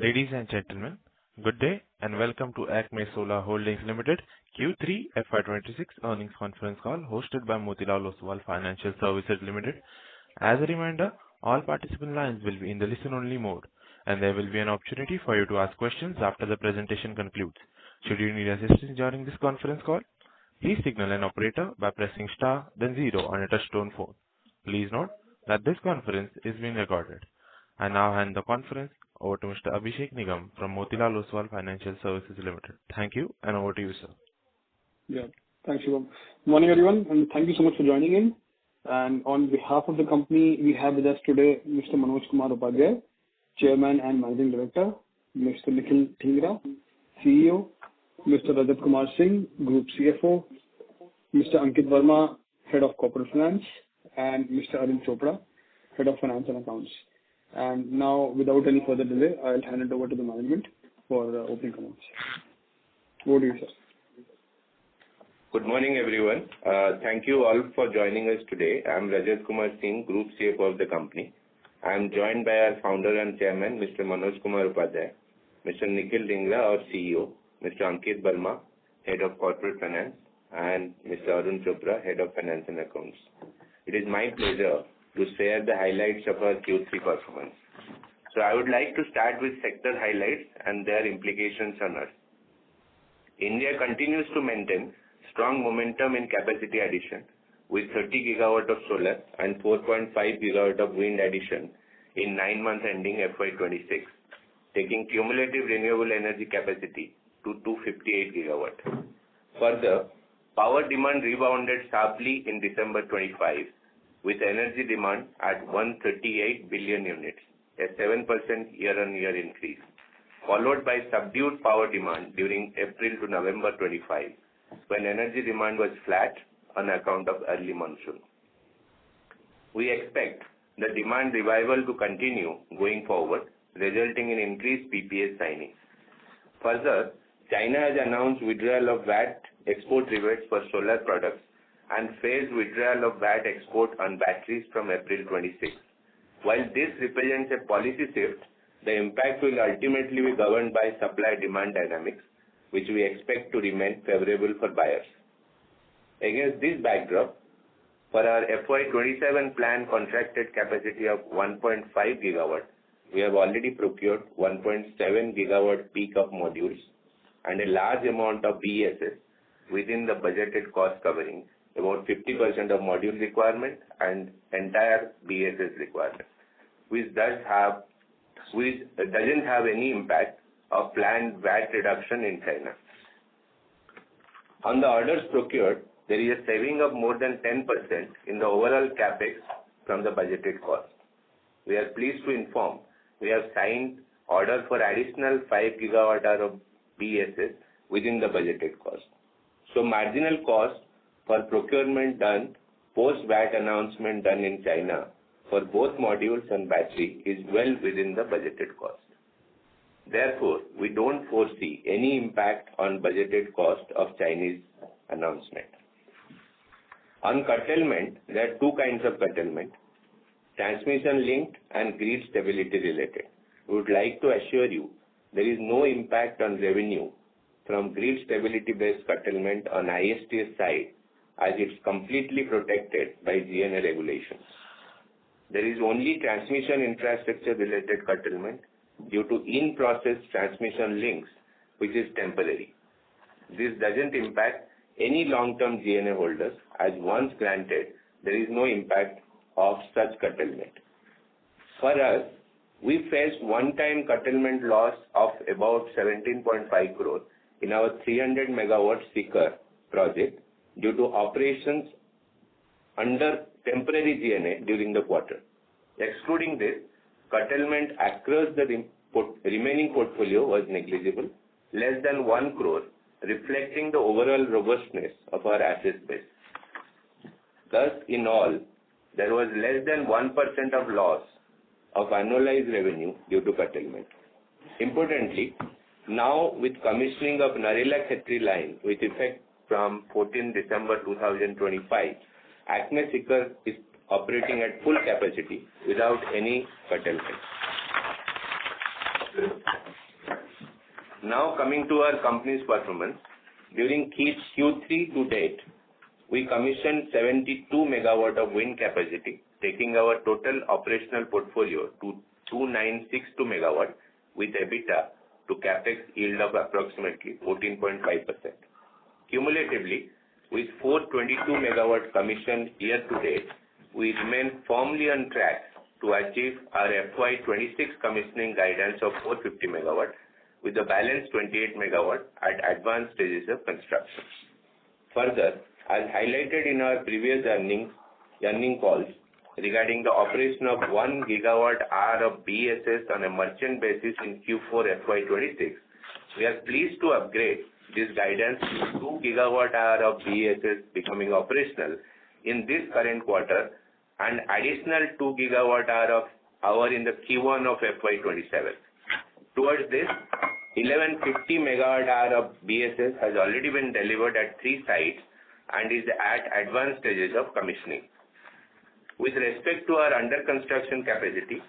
Ladies and gentlemen, good day and welcome to ACME Solar Holdings Ltd Q3 FY26 earnings conference call hosted by Motilal Oswal Financial Services Ltd. As a reminder, all participant lines will be in the listen-only mode, and there will be an opportunity for you to ask questions after the presentation concludes. Should you need assistance during this conference call, please signal an operator by pressing star then zero on a touch-tone phone. Please note that this conference is being recorded. I now hand the conference over to Mr. Abhishek Nigam from Motilal Oswal Financial Services Ltd. Thank you, and over to you, sir. Yeah, thanks, Shivam. Good morning, everyone, and thank you so much for joining in. And on behalf of the company, we have with us today Mr. Manoj Kumar Upadhyay, Chairman and Managing Director, Mr. Nikhil Dhingra, CEO, Mr. Rajat Kumar Singh, Group CFO, Mr. Ankit Verma, Head of Corporate Finance, and Mr. Arun Chopra, Head of Finance and Accounts. And now, without any further delay, I'll hand it over to the management for opening comments. Over to you, sir. Good morning, everyone. Thank you all for joining us today. I'm Rajat Kumar Singh, Group CFO of the company. I'm joined by our founder and chairman, Mr. Manoj Kumar Upadhyay, Mr. Nikhil Dhingra, our CEO, Mr. Ankit Verma, Head of Corporate Finance, and Mr. Arun Chopra, Head of Finance and Accounts. It is my pleasure to share the highlights of our Q3 performance. So I would like to start with sector highlights and their implications on us. India continues to maintain strong momentum in capacity addition with 30 gigawatt of solar and 4.5 gigawatt of wind addition in 9 months ending FY26, taking cumulative renewable energy capacity to 258 gigawatt. Further, power demand rebounded sharply in December 25 with energy demand at 138 billion units, a 7% year-on-year increase, followed by subdued power demand during April to November 25, when energy demand was flat on account of early monsoon. We expect the demand revival to continue going forward, resulting in increased PPA signings. Further, China has announced withdrawal of VAT export rebates for solar products and phased withdrawal of VAT export on batteries from April 26. While this represents a policy shift, the impact will ultimately be governed by supply-demand dynamics, which we expect to remain favorable for buyers. Against this backdrop, for our FY27 planned contracted capacity of 1.5 gigawatt, we have already procured 1.7 gigawatt peak of modules and a large amount of BESS within the budgeted cost covering about 50% of module requirement and entire BESS requirement, which doesn't have any impact of planned VAT reduction in China. On the orders procured, there is a saving of more than 10% in the overall capex from the budgeted cost. We are pleased to inform we have signed order for additional 5 gigawatt hour of BESS within the budgeted cost. So marginal cost for procurement done post-VAT announcement done in China for both modules and battery is well within the budgeted cost. Therefore, we don't foresee any impact on budgeted cost of Chinese announcement. On curtailment, there are two kinds of curtailment, transmission linked and grid stability related. We would like to assure you there is no impact on revenue from grid stability based curtailment on ISTS side, as it's completely protected by GNA regulations. There is only transmission infrastructure related curtailment due to in-process transmission links, which is temporary. This doesn't impact any long-term GNA holders, as once granted, there is no impact of such curtailment. For us, we faced one-time curtailment loss of about 17.5 crore in our 300 megawatt Sikar project due to operations under temporary GNA during the quarter. Excluding this, curtailment across the remaining portfolio was negligible, less than 1 crore, reflecting the overall robustness of our asset base. Thus, in all, there was less than 1% of loss of annualized revenue due to curtailment. Importantly, now with commissioning of Narela-Khetri line with effect from 14 December 2025, ACME Sikar is operating at full capacity without any curtailment. Now coming to our company's performance. During Q3 to date, we commissioned 72 megawatt of wind capacity, taking our total operational portfolio to 2962 megawatt with EBITDA to capex yield of approximately 14.5%. Cumulatively, with 422 megawatt commissioned year to date, we remain firmly on track to achieve our FY26 commissioning guidance of 450 megawatt with the balance 28 megawatt at advanced stages of construction. Further, as highlighted in our previous earning calls regarding the operation of 1 gigawatt hour of BESS on a merchant basis in Q4 FY26, we are pleased to upgrade this guidance to 2 gigawatt hour of BESS becoming operational in this current quarter and additional 2 gigawatt hour in the Q1 of FY27. Towards this, 1150 megawatt hour of BESS has already been delivered at 3 sites and is at advanced stages of commissioning. With respect to our under construction capacity,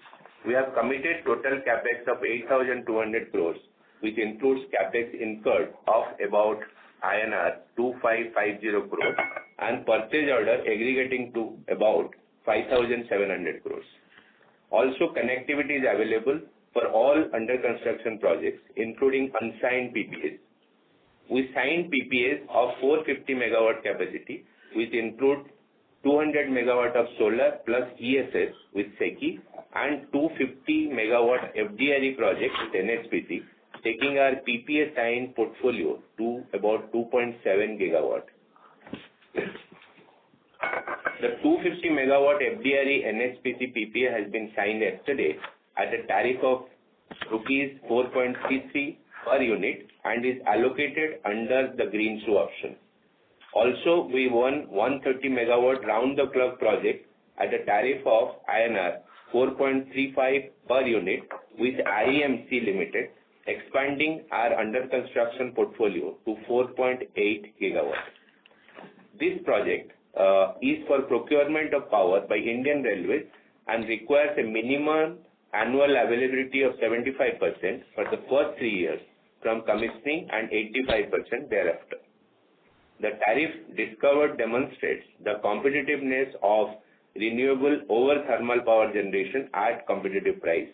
we have committed total capex of 8,200 crores, which includes capex incurred of about INR 2,550 crores and purchase order aggregating to about 5,700 crores. Also, connectivity is available for all under construction projects, including unsigned PPAs. We signed PPAs of 450 megawatt capacity, which include 200 megawatt of solar plus ESS with SECI and 250 megawatt FDRE project with NHPC, taking our PPA signed portfolio to about 2.7 gigawatt. The 250 megawatt FDRE NHPC PPA has been signed yesterday at a tariff of rupees 4.33 per unit and is allocated under the green shoe option. Also, we won 130 megawatt round-the-clock project at a tariff of INR 4.35 per unit with ACME Limited, expanding our under construction portfolio to 4.8 gigawatt. This project is for procurement of power by Indian Railways and requires a minimum annual availability of 75% for the first 3 years from commissioning and 85% thereafter. The tariff discovered demonstrates the competitiveness of renewable over thermal power generation at competitive price.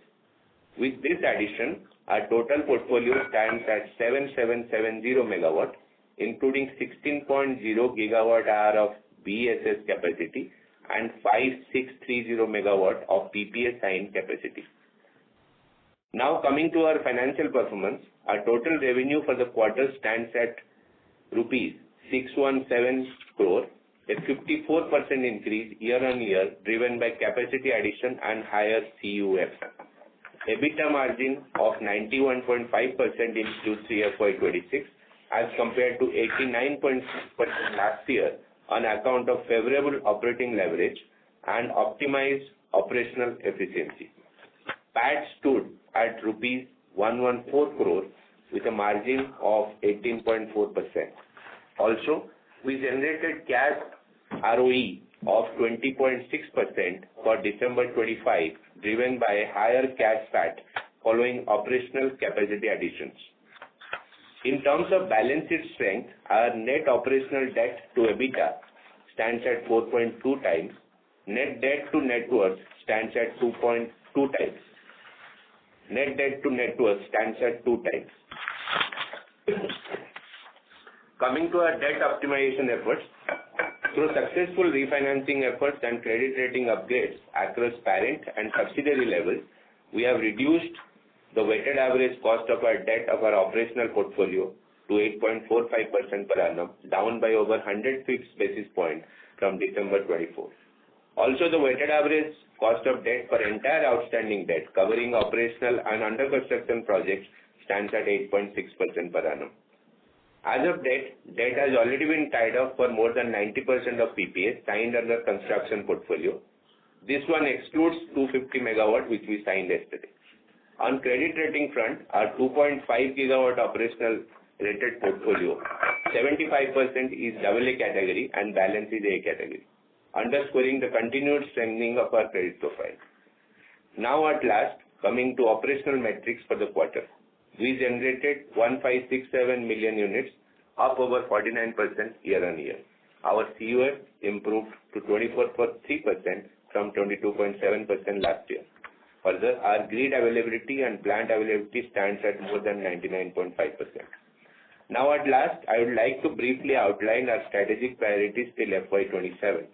With this addition, our total portfolio stands at 7770 megawatt, including 16.0 gigawatt hour of BESS capacity and 5630 megawatt of PPA signed capacity. Now coming to our financial performance, our total revenue for the quarter stands at rupees 617 crore, a 54% increase year-on-year driven by capacity addition and higher CUF. EBITDA margin of 91.5% in Q3 FY26 as compared to 89.6% last year on account of favorable operating leverage and optimized operational efficiency. PAT stood at rupees 114 crore with a margin of 18.4%. Also, we generated cash ROE of 20.6% for December 25, driven by higher cash PAT following operational capacity additions. In terms of balance sheet strength, our net operational debt to EBITDA stands at 4.2 times. Net debt to net worth stands at 2.2 times. Net debt to net worth stands at 2 times. Coming to our debt optimization efforts, through successful refinancing efforts and credit rating upgrades across parent and subsidiary levels, we have reduced the weighted average cost of our debt of our operational portfolio to 8.45% per annum, down by over 100 basis points from December 24. Also, the weighted average cost of debt for entire outstanding debt covering operational and under construction projects stands at 8.6% per annum. As of date, debt has already been tied up for more than 90% of PPAs signed under construction portfolio. This one excludes 250 megawatt which we signed yesterday. On credit rating front, our 2.5 gigawatt operational rated portfolio, 75% is AA category and balance is A category, underscoring the continued strengthening of our credit profile. Now at last, coming to operational metrics for the quarter. we generated 1567 million units, up over 49% year-on-year. Our CUF improved to 24.3% from 22.7% last year. Further, our grid availability and plant availability stands at more than 99.5%. Now at last, I would like to briefly outline our strategic priorities till FY27.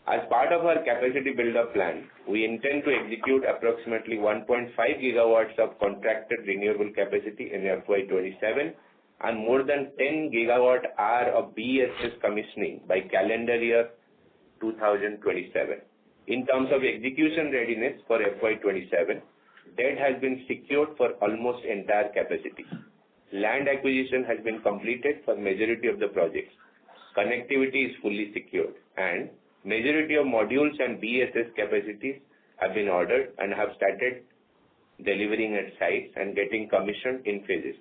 As part of our capacity build-up plan, we intend to execute approximately 1.5 gigawatts of contracted renewable capacity in FY27 and more than 10 gigawatt-hour of BESS commissioning by calendar year 2027. In terms of execution readiness for FY27, debt has been secured for almost entire capacity. Land acquisition has been completed for majority of the projects. Connectivity is fully secured, and majority of modules and BESS capacities have been ordered and have started delivering at sites and getting commissioned in phases.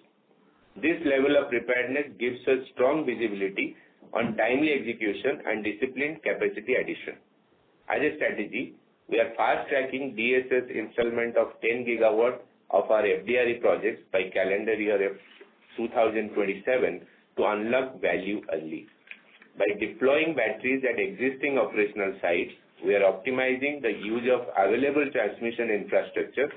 This level of preparedness gives us strong visibility on timely execution and disciplined capacity addition. As a strategy, we are fast-tracking DSS installment of 10 gigawatt of our FDRE projects by calendar year 2027 to unlock value early. By deploying batteries at existing operational sites, we are optimizing the use of available transmission infrastructure,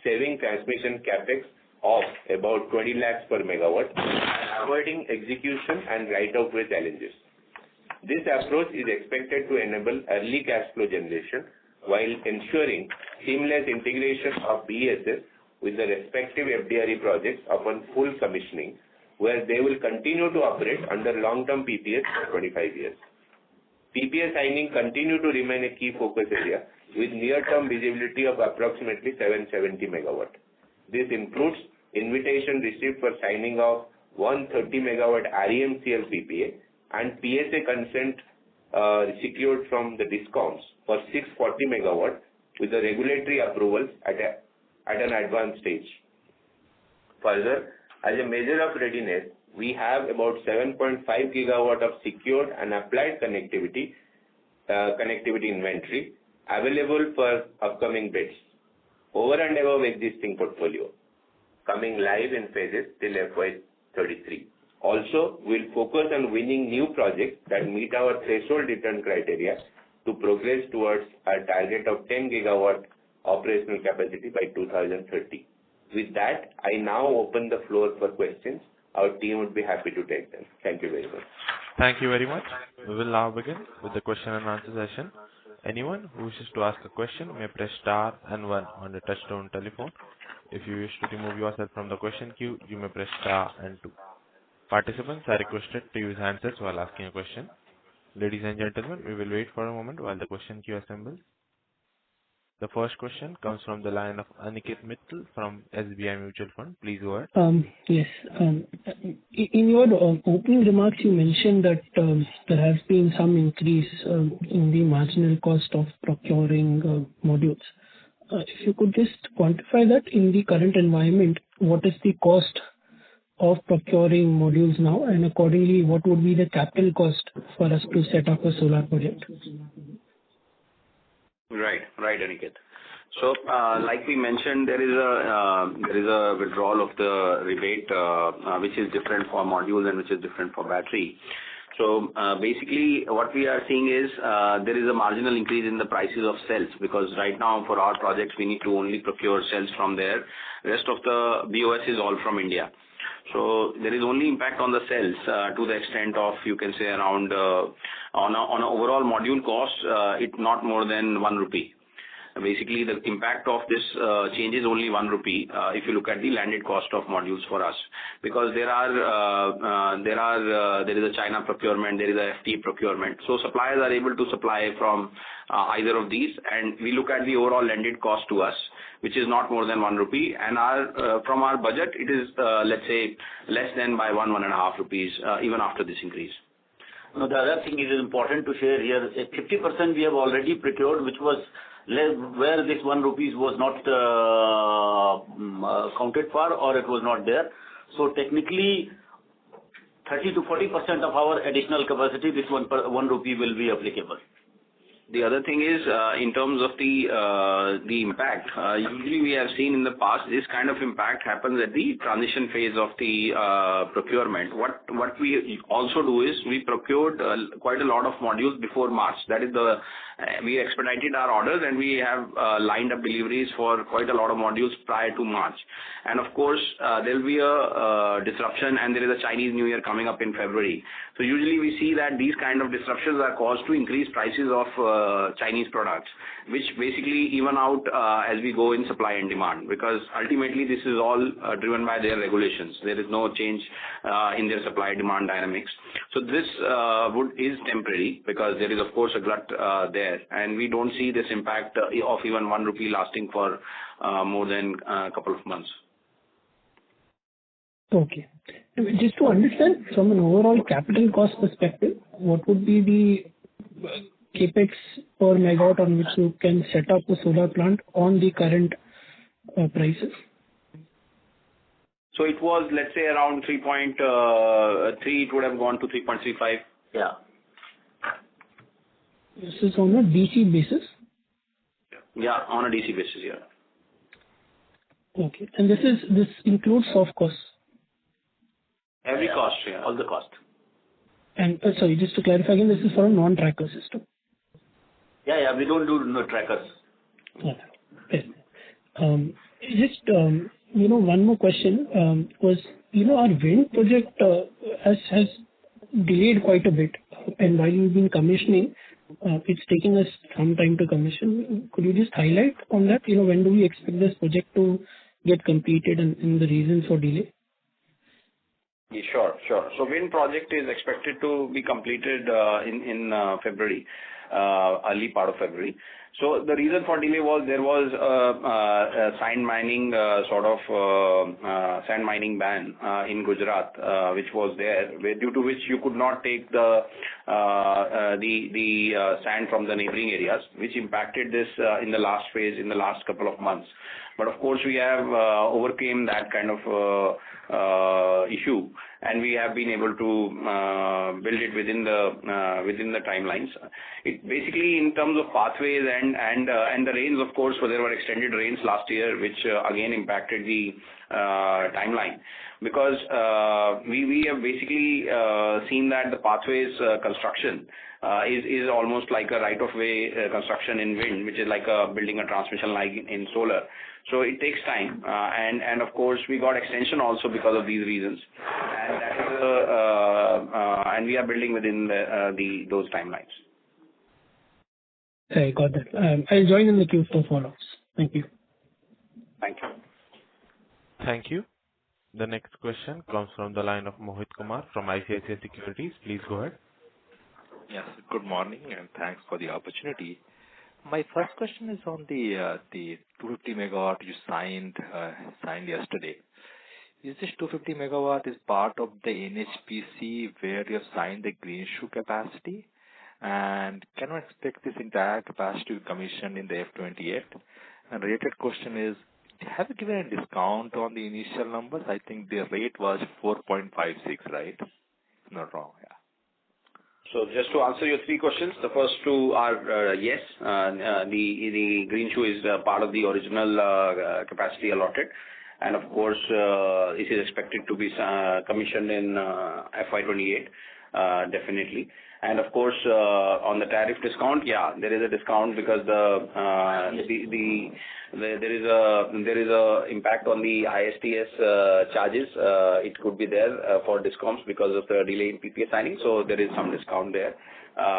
saving transmission capex of about 20 lakhs per megawatt, and avoiding execution and right-of-way challenges. This approach is expected to enable early cash flow generation while ensuring seamless integration of BESS with the respective FDRE projects upon full commissioning, where they will continue to operate under long-term PPAs for 25 years. PPA signing continue to remain a key focus area with near-term visibility of approximately 770 megawatt. This includes invitation received for signing of 130 megawatt REMCL PPA and PSA consent secured from the DISCOMs for 640 megawatt with the regulatory approvals at an advanced stage. Further, as a measure of readiness, we have about 7.5 gigawatt of secured and applied connectivity inventory available for upcoming bids, over and above existing portfolio, coming live in phases till FY33. Also, we'll focus on winning new projects that meet our threshold return criteria to progress towards our target of 10 gigawatt operational capacity by 2030. With that, I now open the floor for questions. Our team would be happy to take them. Thank you very much. Thank you very much. We will now begin with the question and answer session. Anyone who wishes to ask a question may press star and 1 on the touchtone telephone. If you wish to remove yourself from the question queue, you may press star and 2. Participants are requested to use handsets while asking a question. Ladies and gentlemen, we will wait for a moment while the question queue assembles. The first question comes from the line of Aniket Mittal from SBI Mutual Fund. Please go ahead. Yes. In your opening remarks, you mentioned that there has been some increase in the marginal cost of procuring modules. If you could just quantify that in the current environment, what is the cost of procuring modules now, and accordingly, what would be the capital cost for us to set up a solar project? Right, Aniket. So, like we mentioned, there is a withdrawal of the rebate, which is different for modules and which is different for battery. So, basically, what we are seeing is there is a marginal increase in the prices of cells, because right now for our projects we need to only procure cells from there. Rest of the BOS is all from India. So there is only impact on the cells to the extent of, you can say, around on an overall module cost, it not more than 1 rupee. Basically, the impact of this change is only 1 rupee if you look at the landed cost of modules for us, because there is a China procurement, there is a FT procurement. So suppliers are able to supply from either of these, and we look at the overall landed cost to us, which is not more than 1 rupee, and from our budget it is let's say less than by 1.5 rupees even after this increase. No, the other thing is important to share here. 50% we have already procured, which was where this 1 rupees was not counted for, or it was not there. So technically 30 to 40% of our additional capacity, this 1 rupee will be applicable. The other thing is, in terms of the impact, usually we have seen in the past, this kind of impact happens at the transition phase of the procurement. What we also do is we procured quite a lot of modules before March. That is we expedited our orders, and we have lined up deliveries for quite a lot of modules prior to March. And of course, there will be a disruption, and there is a Chinese New Year coming up in February. So usually we see that these kind of disruptions are caused to increase prices of Chinese products, which basically even out as we go in supply and demand, because ultimately this is all driven by their regulations. There is no change in their supply demand dynamics. So this is temporary, because there is of course a glut there, and we don't see this impact of even 1 rupee lasting for more than a couple of months. Okay. Just to understand from an overall capital cost perspective, what would be the capex per megawatt on which you can set up a solar plant on the current prices? So it was, let's say, around 3.3. It would have gone to 3.35. Yeah. This is on a DC basis? Yeah, on a DC basis, yeah. Okay. And this includes soft costs? Every cost, yeah. All the cost. And sorry, just to clarify again, this is for a non-tracker system? Yeah, we don't do no trackers. Okay. Just, one more question was, our wind project has delayed quite a bit, and while you've been commissioning, it's taking us some time to commission. Could you just highlight on that? When do we expect this project to get completed and the reason for delay? Yeah, sure. So wind project is expected to be completed in February, early part of February. So the reason for delay was there was a sand mining sand mining ban in Gujarat, which was there, due to which you could not take the sand from the neighboring areas, which impacted this in the last phase, in the last couple of months. But of course, we have overcame that kind of issue, and we have been able to build it within the timelines. It basically, in terms of pathways and the rains, of course, so there were extended rains last year, which again impacted the timeline, because we have basically seen that the pathways construction is almost like a right-of-way construction in wind, which is like building a transmission line in solar. So it takes time, and of course we got extension also because of these reasons, and that is and we are building within those timelines. I got that. I'll join in the queue for follow-ups. Thank you. Thank you. Thank you. The next question comes from the line of Mohit Kumar from ICICI Securities. Please go ahead. Yes, good morning, and thanks for the opportunity. My first question is on the 250 megawatt you signed yesterday. Is this 250 megawatt is part of the NHPC where you have signed the green shoe capacity? And can we expect this entire capacity to be commissioned in the F28? And related question is, have you given a discount on the initial numbers? I think the rate was 4.56, right? If not wrong, yeah. So just to answer your three questions, the first two are yes, the green shoe is part of the original capacity allotted, and of course it is expected to be commissioned in FY28, definitely. And of course on the tariff discount, yeah, there is a discount because there is a impact on the ISTS charges. It could be there for discounts because of the delay in PPA signing. So there is some discount there,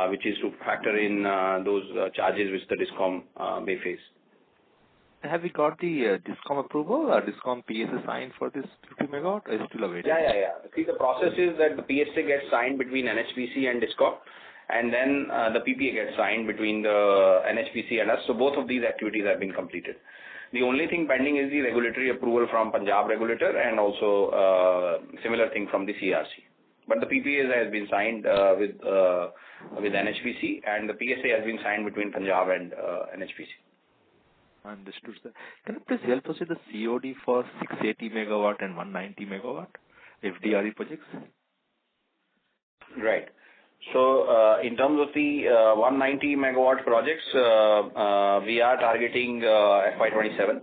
which is to factor in those charges which the discom may face. Have we got the discom approval or discom PSA signed for this 50 megawatt, or is it still awaiting? Yeah. See, the process is that the PSA gets signed between NHPC and discom, and then the PPA gets signed between the NHPC and us. So both of these activities have been completed. The only thing pending is the regulatory approval from Punjab regulator, and also similar thing from the CRC. But the PPA has been signed with NHPC, and the PSA has been signed between Punjab and NHPC. Understood, sir. Can you please help us with the COD for 680 megawatt and 190 megawatt FDRE projects? Right. So, in terms of the 190 megawatt projects, we are targeting FY27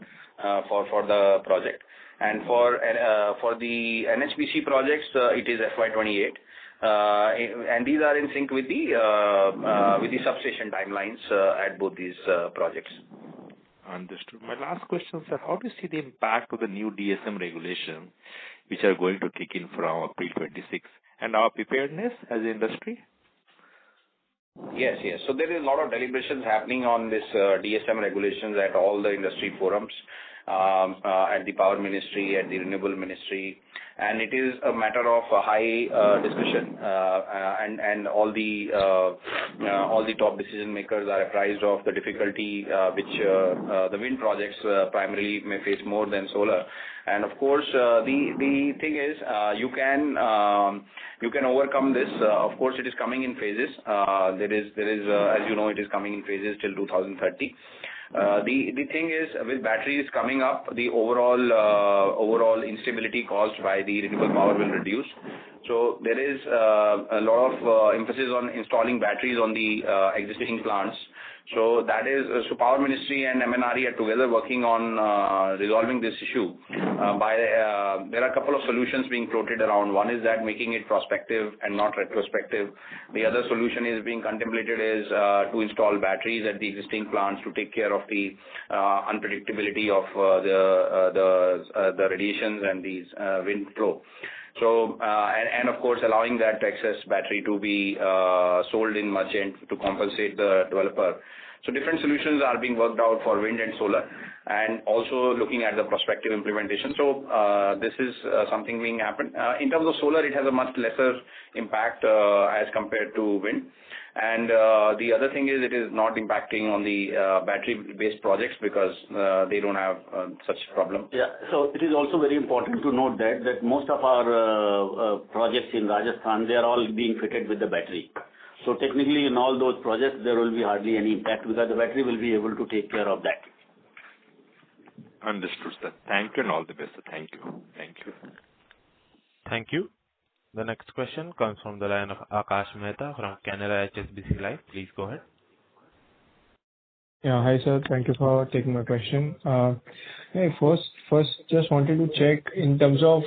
for the project. And for the NHPC projects, it is FY28. And these are in sync with the substation timelines at both these projects. Understood. My last question, sir, how do you see the impact of the new DSM regulation, which are going to kick in from April 26, and our preparedness as an industry? Yes. So there is a lot of deliberations happening on this DSM regulations at all the industry forums, at the Power Ministry, at the Renewable Ministry, and it is a matter of a high discussion, and all the top decision makers are apprised of the difficulty which the wind projects primarily may face more than solar. And of course, the thing is, you can overcome this. Of course, it is coming in phases. There is, as you know, it is coming in phases till 2030. The thing is, with batteries coming up, the overall instability caused by the renewable power will reduce. So there is a lot of emphasis on installing batteries on the existing plants. So that is, so Power Ministry and MNRE are together working on resolving this issue. There are a couple of solutions being floated around. One is that making it prospective and not retrospective. The other solution is being contemplated is to install batteries at the existing plants to take care of the unpredictability of the radiations and these wind flow. So, and of course, allowing that excess battery to be sold in merchant to compensate the developer. So different solutions are being worked out for wind and solar, and also looking at the prospective implementation. So this is something being happened. In terms of solar, it has a much lesser impact as compared to wind. And the other thing is, it is not impacting on the battery-based projects because they don't have such problem. Yeah. So it is also very important to note that most of our projects in Rajasthan, they are all being fitted with the battery. So technically, in all those projects, there will be hardly any impact because the battery will be able to take care of that. Understood, sir. Thank you and all the best, sir. Thank you. Thank you. The next question comes from the line of Akash Mehta from Canara HSBC Life. Please go ahead. Yeah, hi sir. Thank you for taking my question. First, just wanted to check in terms of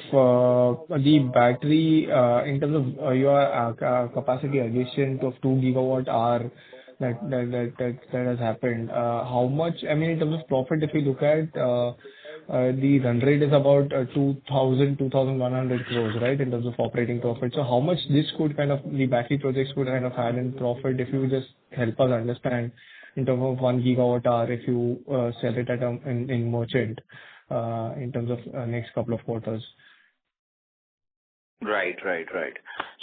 the battery, in terms of your capacity addition of 2 gigawatt hour that has happened. How much? I mean, in terms of profit, if you look at the run rate is about 2,100 crores, right? In terms of operating profit. So how much this could kind of the battery projects could kind of add in profit if you just help us understand in terms of 1 gigawatt hour if you sell it at in merchant in terms of next couple of quarters. Right.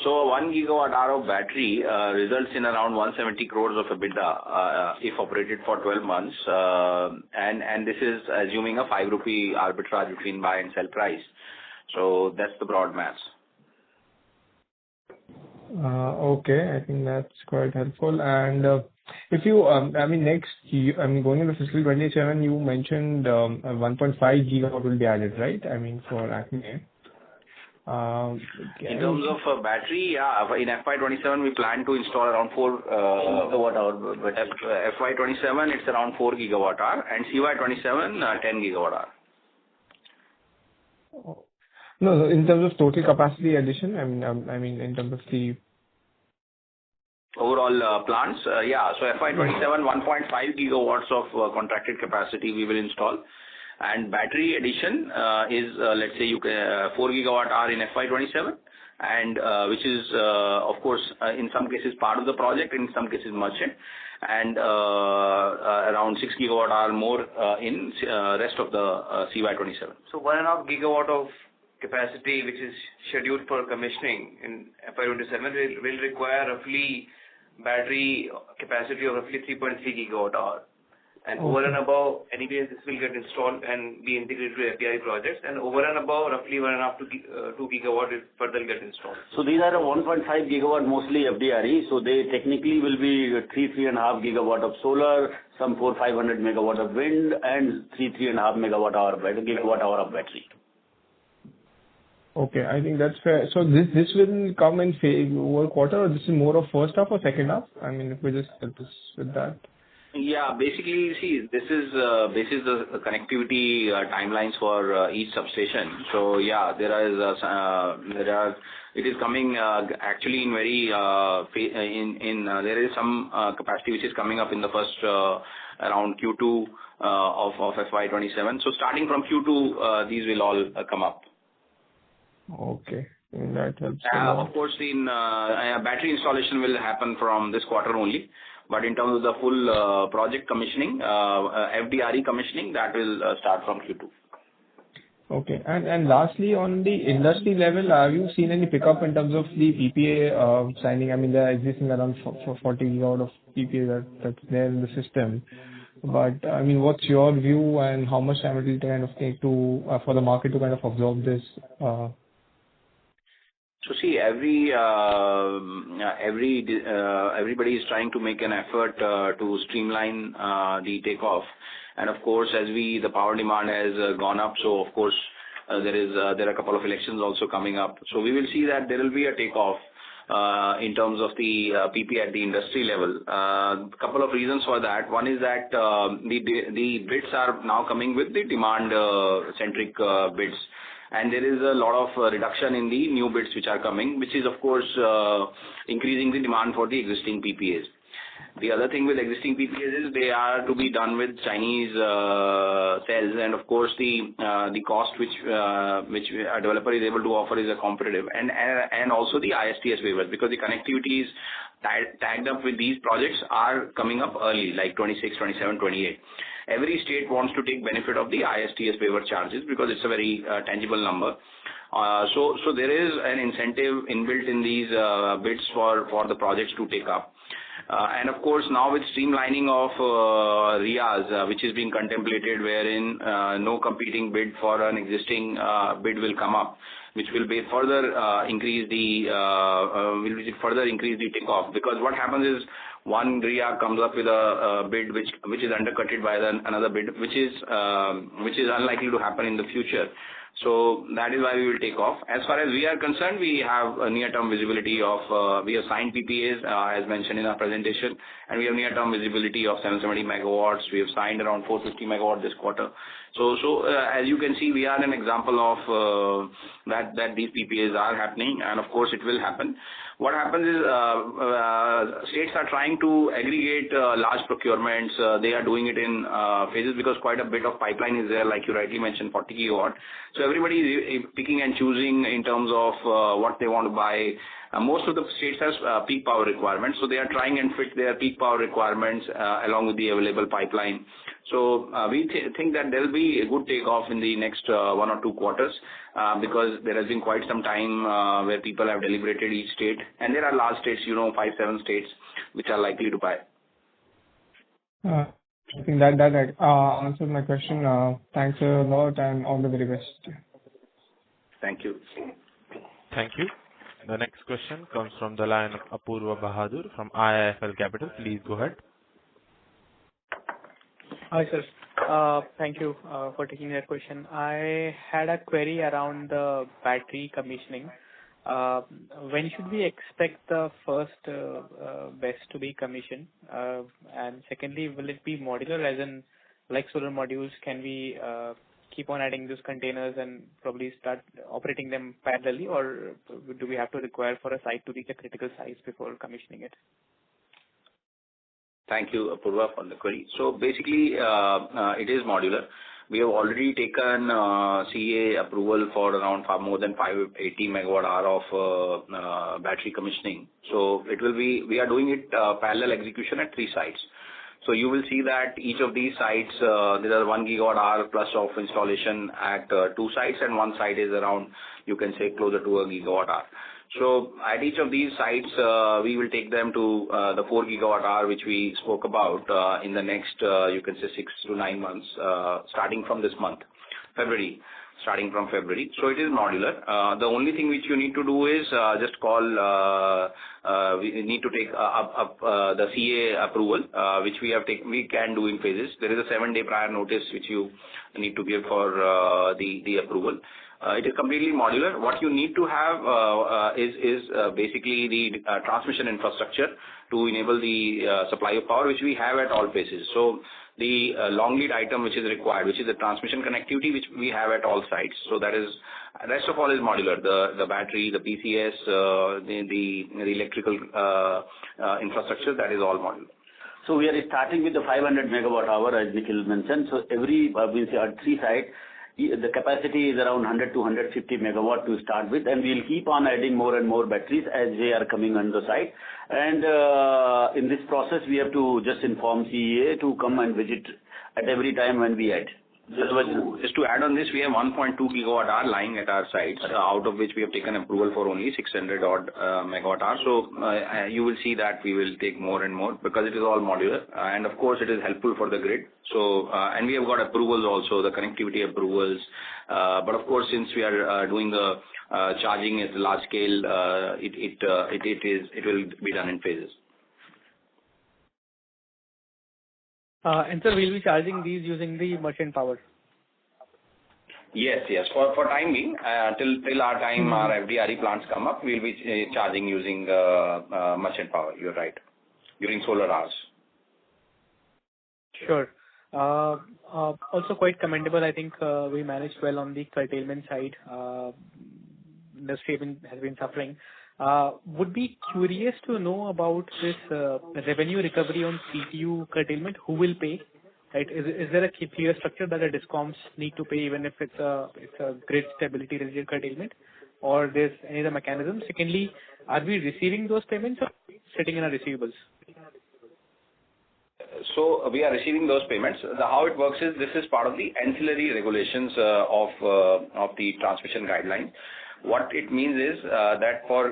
So 1 gigawatt hour of battery results in around 170 crores of EBITDA if operated for 12 months. And this is assuming a 5 rupee arbitrage between buy and sell price. So that's the broad maths. Okay, I think that's quite helpful. And if you, I mean, next year, I mean, going into fiscal 27, you mentioned 1.5 gigawatt will be added, right? I mean, for ACME. In terms of battery, yeah, in FY27 we plan to install around 4 gigawatt hour. But FY27 it's around 4 gigawatt hour, and CY27 10 gigawatt hour. No, in terms of total capacity addition, I mean in terms of the overall plants, yeah. So FY27 1.5 gigawatts of contracted capacity we will install. And battery addition is, let's say, 4 gigawatt hour in FY27, and which is, of course, in some cases part of the project, in some cases merchant, and around 6 gigawatt hour more in rest of the CY27. So 1.5 gigawatt of capacity, which is scheduled for commissioning in FY27, will require roughly battery capacity of roughly 3.3 gigawatt hour. And over and above, anyways, this will get installed and be integrated to API projects. And over and above, roughly 1.5 to 2 gigawatt will further get installed. So these are a 1.5 gigawatt mostly FDRE. So they technically will be 3.5 gigawatt of solar, some 500 megawatt of wind, and 3.5 megawatt hour gigawatt hour of battery. Okay, I think that's fair. So this will come in over quarter, or this is more of first half or second half? I mean, if we just help us with that. Yeah, basically, see, this is the connectivity timelines for each substation. So yeah, it is coming actually in there is some capacity which is coming up in the first around Q2 of FY27. So starting from Q2, these will all come up. Okay, that helps a lot. Of course, battery installation will happen from this quarter only. But in terms of the full project commissioning, FDRE commissioning, that will start from Q2. Okay. And lastly, on the industry level, have you seen any pickup in terms of the PPA signing? I mean, there are existing around 40 gigawatt of PPA that's there in the system. But I mean, what's your view, and how much time it will kind of take for the market to kind of absorb this? So see, everybody is trying to make an effort to streamline the takeoff, and of course, as the power demand has gone up, so of course there are a couple of elections also coming up. So we will see that there will be a takeoff in terms of the PP at the industry level. Couple of reasons for that. One is that the bids are now coming with the demand centric bids. And there is a lot of reduction in the new bids which are coming, which is of course increasing the demand for the existing PPAs. The other thing with existing PPAs is they are to be done with Chinese cells, and of course the cost which a developer is able to offer is a competitive, and also the ISTS waivers, because the connectivities tagged up with these projects are coming up early, like 26, 27, 28. Every state wants to take benefit of the ISTS waiver charges because it's a very tangible number. So there is an incentive inbuilt in these bids for the projects to take up. And of course, now with streamlining of RIAs, which is being contemplated, wherein no competing bid for an existing bid will come up, which will be further increase the takeoff. Because what happens is, one RIA comes up with a bid which is undercutted by another bid, which is unlikely to happen in the future. So that is why we will take off. As far as we are concerned, we have a near-term visibility of, we have signed PPAs as mentioned in our presentation, and we have near-term visibility of 770 megawatts. We have signed around 450 megawatts this quarter. So as you can see, we are an example of that these PPAs are happening, and of course it will happen. What happens is states are trying to aggregate large procurements. They are doing it in phases because quite a bit of pipeline is there, like you rightly mentioned, 40 gigawatt. So everybody is picking and choosing in terms of what they want to buy. Most of the states have peak power requirements, so they are trying and fit their peak power requirements along with the available pipeline. So we think that there will be a good takeoff in the next 1 or 2 quarters because there has been quite some time where people have deliberated each state, and there are large states, 5-7 states, which are likely to buy. I think that answered my question. Thanks a lot, and all the very best. Thank you. Thank you. The next question comes from the line of Apurva Bahadur from IIFL Capital. Please go ahead. Hi, sir. Thank you for taking that question. I had a query around the battery commissioning. When should we expect the first BESS to be commissioned? And secondly, will it be modular, as in like solar modules, can we keep on adding those containers and probably start operating them parallelly, or do we have to require for a site to reach a critical size before commissioning it? Thank you, Apurva, for the query. So basically, it is modular. We have already taken CA approval for around more than 580 megawatt hour of battery commissioning. So we are doing it parallel execution at 3 sites. So you will see that each of these sites, there are 1 gigawatt hour plus of installation at 2 sites, and 1 site is around, you can say, closer to a gigawatt hour. So at each of these sites, we will take them to the 4 gigawatt hour, which we spoke about in the next, you can say, 6 to 9 months, starting from this month, February. Starting from February. So it is modular. The only thing which you need to do is just call, we need to take up the CA approval, which we can do in phases. There is a 7-day prior notice which you need to give for the approval. It is completely modular. What you need to have is basically the transmission infrastructure to enable the supply of power, which we have at all places. So the long lead item which is required, which is the transmission connectivity, which we have at all sites. So that is, rest of all is modular. The battery, the PCS, the electrical infrastructure, that is all modular. So we are starting with the 500 megawatt hour, as Nikhil mentioned. So every, at 3 sites, the capacity is around 100 to 150 megawatt to start with, and we'll keep on adding more and more batteries as they are coming on the site. And in this process, we have to just inform CEA to come and visit at every time when we add. Just to add on this, we have 1.2 gigawatt hour lying at our sites, out of which we have taken approval for only 600 odd megawatt hour. So you will see that we will take more and more because it is all modular, and of course it is helpful for the grid. So and we have got approvals also, the connectivity approvals. But of course, since we are doing the charging at large scale, it will be done in phases. And sir, we'll be charging these using the merchant power. Yes. For time being, till our time our FDRE plants come up, we'll be charging using merchant power. You're right. During solar hours. Sure. Also quite commendable. I think we managed well on the curtailment side. Industry has been suffering. Would be curious to know about this revenue recovery on CTU curtailment. Who will pay? Right? Is there a clear structure that the DISCOMs need to pay even if it's a grid stability related curtailment, or there's any other mechanism? Secondly, are we receiving those payments or sitting in our receivables? So we are receiving those payments. How it works is this is part of the ancillary regulations of the transmission guidelines. What it means is that for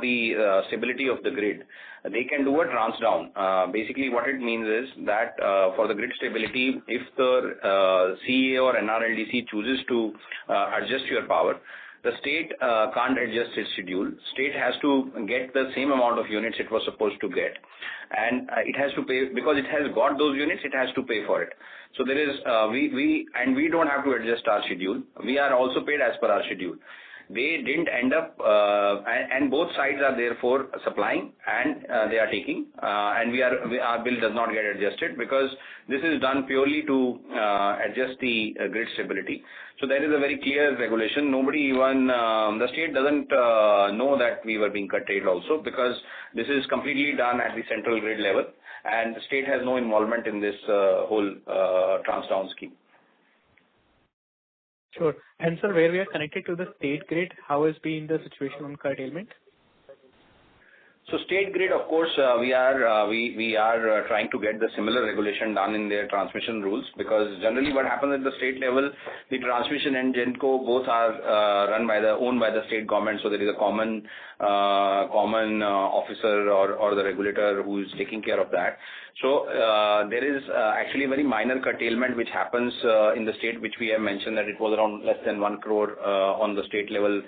the stability of the grid, they can do a trans down. Basically, what it means is that for the grid stability, if the CEA or NRLDC chooses to adjust your power, the state can't adjust its schedule. State has to get the same amount of units it was supposed to get, and it has to pay because it has got those units. It has to pay for it. So there is we don't have to adjust our schedule. We are also paid as per our schedule. They didn't end up, and both sides are therefore supplying and they are taking, and our bill does not get adjusted because this is done purely to adjust the grid stability. So there is a very clear regulation. Nobody even, the state doesn't know that we were being curtailed also because this is completely done at the central grid level, and the state has no involvement in this whole trans down scheme. Sure. And sir, where we are connected to the state grid, how has been the situation on curtailment? So state grid, of course, we are trying to get the similar regulation done in their transmission rules, because generally what happens at the state level, the transmission and GenCo both are owned by the state government. So there is a common officer or the regulator who is taking care of that. So there is actually a very minor curtailment which happens in the state, which we have mentioned that it was around less than 1 crore on the state level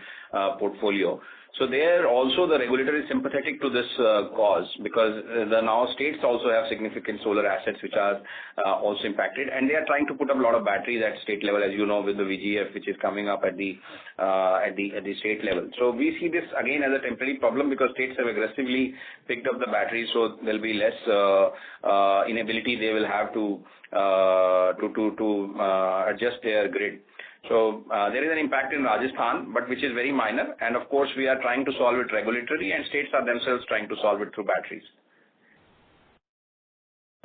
portfolio. So there also the regulator is sympathetic to this cause, because now states also have significant solar assets which are also impacted, and they are trying to put up a lot of batteries at state level, as you know, with the VGF which is coming up at the state level. So we see this again as a temporary problem because states have aggressively picked up the batteries, so there will be less inability they will have to adjust their grid. So there is an impact in Rajasthan, but which is very minor, and of course we are trying to solve it regulatory, and states are themselves trying to solve it through batteries.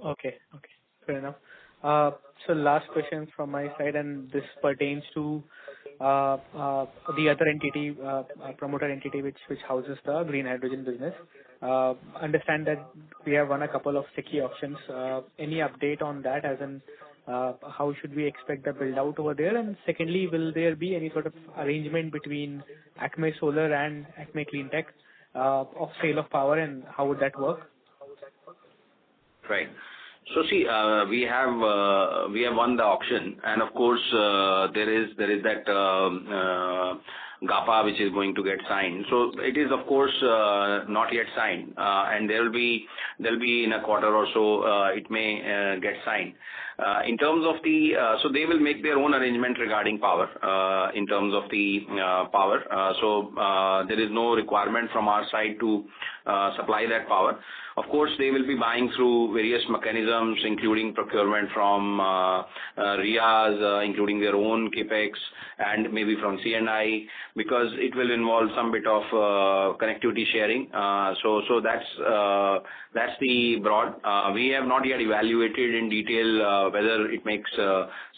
Okay, fair enough. So last question from my side, and this pertains to the other entity, promoter entity which houses the green hydrogen business. Understand that we have won a couple of sticky auctions. Any update on that, as in how should we expect the build out over there? And secondly, will there be any sort of arrangement between ACME Solar and ACME Cleantech of sale of power, and how would that work? Right. So see, we have won the auction, and of course there is that GAPA which is going to get signed. So it is of course not yet signed, and there'll be in a quarter or so it may get signed. In terms of the, so they will make their own arrangement regarding power, in terms of the power. There is no requirement from our side to supply that power. Of course, they will be buying through various mechanisms, including procurement from RIAs, including their own capex, and maybe from C&I, because it will involve some bit of connectivity sharing. So that's the broad. We have not yet evaluated in detail whether it makes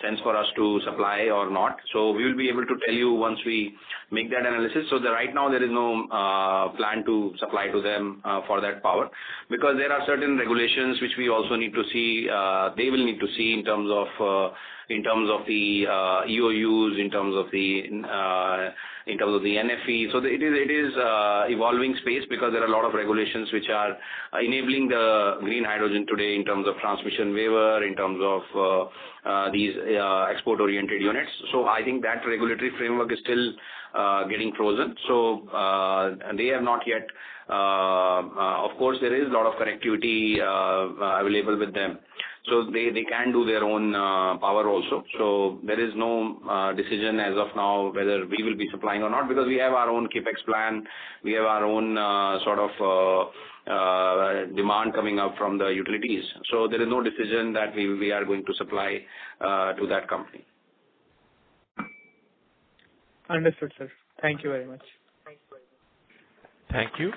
sense for us to supply or not. So we will be able to tell you once we make that analysis. So right now there is no plan to supply to them for that power, because there are certain regulations which we also need to see. They will need to see in terms of the EOUs, in terms of the NFE. So it is evolving space, because there are a lot of regulations which are enabling the green hydrogen today in terms of transmission waiver, in terms of these export-oriented units. So I think that regulatory framework is still getting frozen. So they have not yet. Of course, there is a lot of connectivity available with them. So they can do their own power also. So there is no decision as of now whether we will be supplying or not, because we have our own capex plan. We have our own sort of demand coming up from the utilities. So there is no decision that we are going to supply to that company. Understood, sir. Thank you very much. Thank you.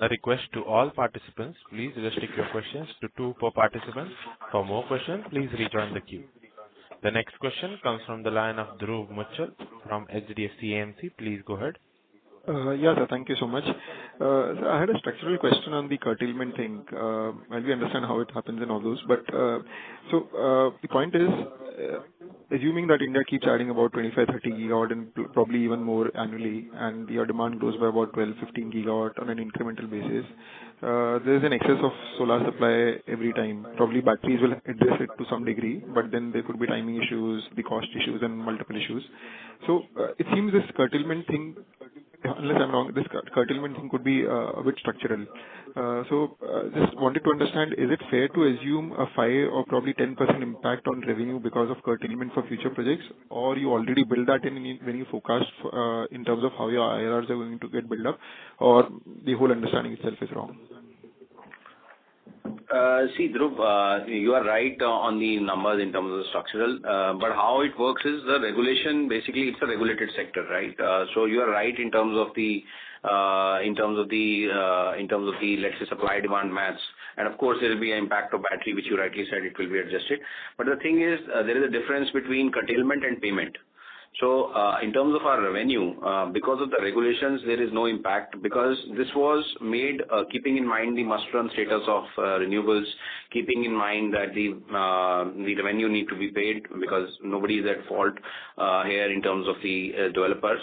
A request to all participants, please restrict your questions to 2 per participant. For more questions, please rejoin the queue. The next question comes from the line of Dhruv Muchal from HDFC AMC. Please go ahead. Yeah, sir. Thank you so much. I had a structural question on the curtailment thing. And we understand how it happens and all those. But the point is, assuming that India keeps adding about 25-30 gigawatt and probably even more annually, and your demand grows by about 12-15 gigawatt on an incremental basis, there is an excess of solar supply every time. Probably batteries will address it to some degree, but then there could be timing issues, the cost issues, and multiple issues. So it seems this curtailment thing, unless I'm wrong, this curtailment thing could be a bit structural. Just wanted to understand, is it fair to assume a 5 or probably 10% impact on revenue because of curtailment for future projects, or you already build that in when you forecast in terms of how your IRRs are going to get built up, or the whole understanding itself is wrong? See, Dhruv, you are right on the numbers in terms of the structural, but how it works is the regulation, basically it's a regulated sector, right? So you are right in terms of the let's say supply demand maths, and of course there will be an impact of battery, which you rightly said it will be adjusted. But the thing is, there is a difference between curtailment and payment. So in terms of our revenue, because of the regulations, there is no impact, because this was made keeping in mind the must-run status of renewables, keeping in mind that the revenue need to be paid, because nobody is at fault here in terms of the developers.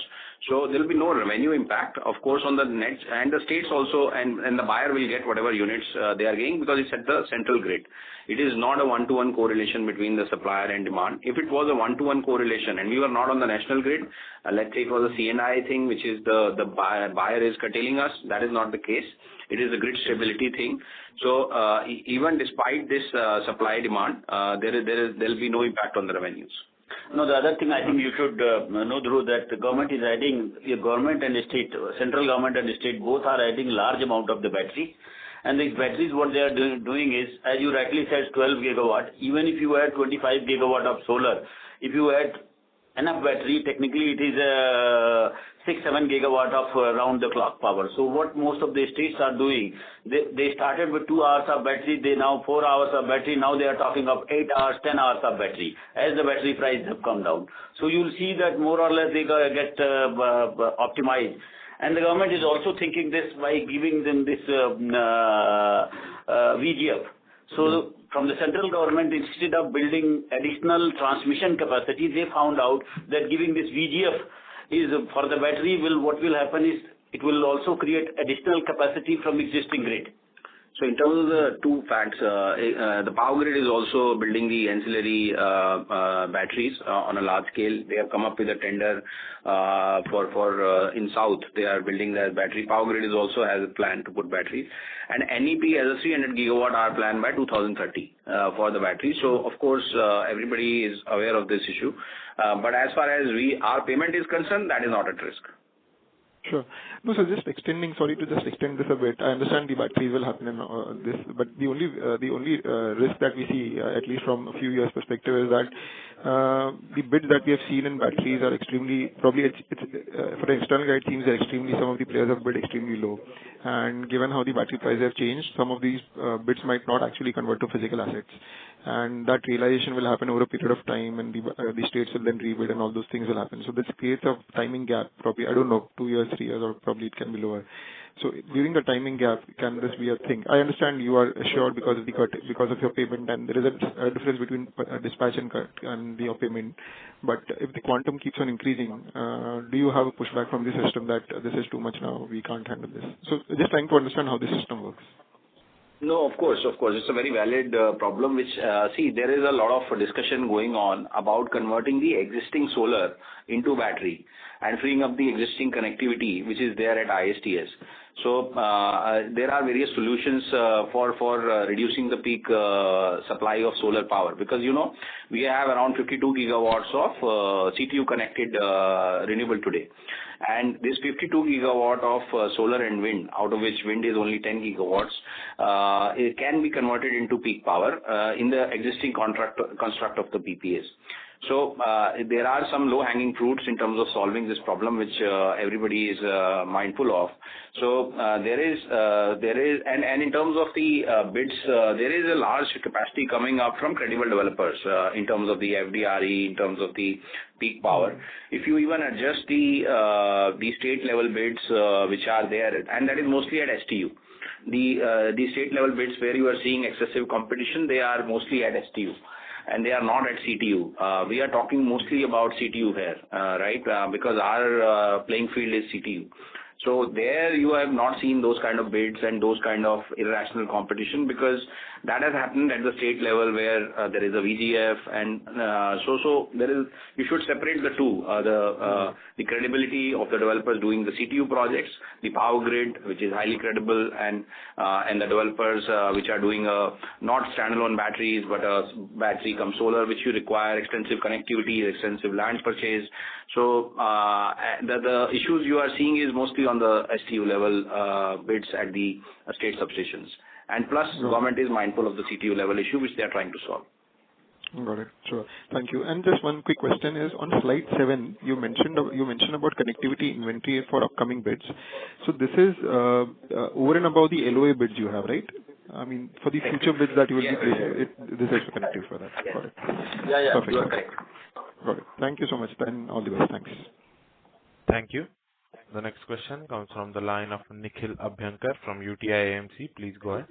So there will be no revenue impact, of course, on the net, and the states also, and the buyer will get whatever units they are getting, because it's at the central grid. It is not a one-to-one correlation between the supplier and demand. If it was a one-to-one correlation and we were not on the national grid, let's say it was a C&I thing, which is the buyer is curtailing us, that is not the case. It is a grid stability thing. So even despite this supply demand, there will be no impact on the revenues. No, the other thing I think you should know, Dhruv, that the government is adding, government and state, central government and state both are adding large amount of the battery. And these batteries, what they are doing is, as you rightly said, 12 gigawatt. Even if you add 25 gigawatt of solar, if you add enough battery, technically it is 6-7 gigawatt of round-the-clock power. So what most of the states are doing, they started with 2 hours of battery, they now 4 hours of battery, now they are talking of 8 hours, 10 hours of battery, as the battery prices have come down. So you'll see that more or less they get optimized. And the government is also thinking this by giving them this VGF. So from the central government, instead of building additional transmission capacity, they found out that giving this VGF is for the battery, what will happen is it will also create additional capacity from existing grid. So in terms of the two facts, the Power Grid is also building the ancillary batteries on a large scale. They have come up with a tender for in South. They are building their battery. Power Grid is also has a plan to put batteries. And NEP has a 300 gigawatt hour plan by 2030 for the battery. So of course, everybody is aware of this issue. But as far as our payment is concerned, that is not at risk. Sure. No, so just extending, sorry to just extend this a bit. I understand the batteries will happen in this, but the only risk that we see, at least from a few years perspective, is that the bids that we have seen in batteries are extremely, probably it's for the external guide seems that extremely, some of the players have bid extremely low. And given how the battery prices have changed, some of these bids might not actually convert to physical assets. And that realization will happen over a period of time, and the states will then rebid and all those things will happen. So this creates a timing gap, probably, I don't know, 2 years, 3 years, or probably it can be lower. So during the timing gap, can this be a thing? I understand you are assured because of your payment, and there is a difference between dispatch and your payment. But if the quantum keeps on increasing, do you have a pushback from the system that this is too much now, we can't handle this? So just trying to understand how the system works. No, of course. It's a very valid problem, which, see, there is a lot of discussion going on about converting the existing solar into battery and freeing up the existing connectivity, which is there at ISTS. So, there are various solutions for reducing the peak supply of solar power, because, we have around 52 gigawatts of CTU connected renewable today. And this 52 gigawatt of solar and wind, out of which wind is only 10 gigawatts, it can be converted into peak power in the existing construct of the PPAs. So there are some low-hanging fruits in terms of solving this problem, which everybody is mindful of. So there is, and in terms of the bids, there is a large capacity coming up from credible developers in terms of the FDRE, in terms of the peak power. If you even adjust the state level bids which are there, and that is mostly at STU. The state level bids where you are seeing excessive competition, they are mostly at STU. And they are not at CTU. We are talking mostly about CTU here, right? Because our playing field is CTU. So there you have not seen those kind of bids and those kind of irrational competition, because that has happened at the state level where there is a VGF, and so there is, you should separate the two, the credibility of the developers doing the CTU projects, the Power Grid, which is highly credible, and the developers which are doing not standalone batteries but a battery cum solar, which you require extensive connectivity, extensive land purchase. So the issues you are seeing is mostly on the STU level bids at the state substations. And plus, government is mindful of the CTU level issue, which they are trying to solve. Got it. Sure. Thank you. And just one quick question is, on slide 7, you mentioned about connectivity inventory for upcoming bids. So this is over and above the LOA bids you have, right? I mean, for the future bids that you will be placing, this is connected for that. Yes. Got it. Yeah, perfect. you are correct. Got it. Thank you so much. Then all the best. Thanks. Thank you. The next question comes from the line of Nikhil Abhyankar from UTI AMC. Please go ahead.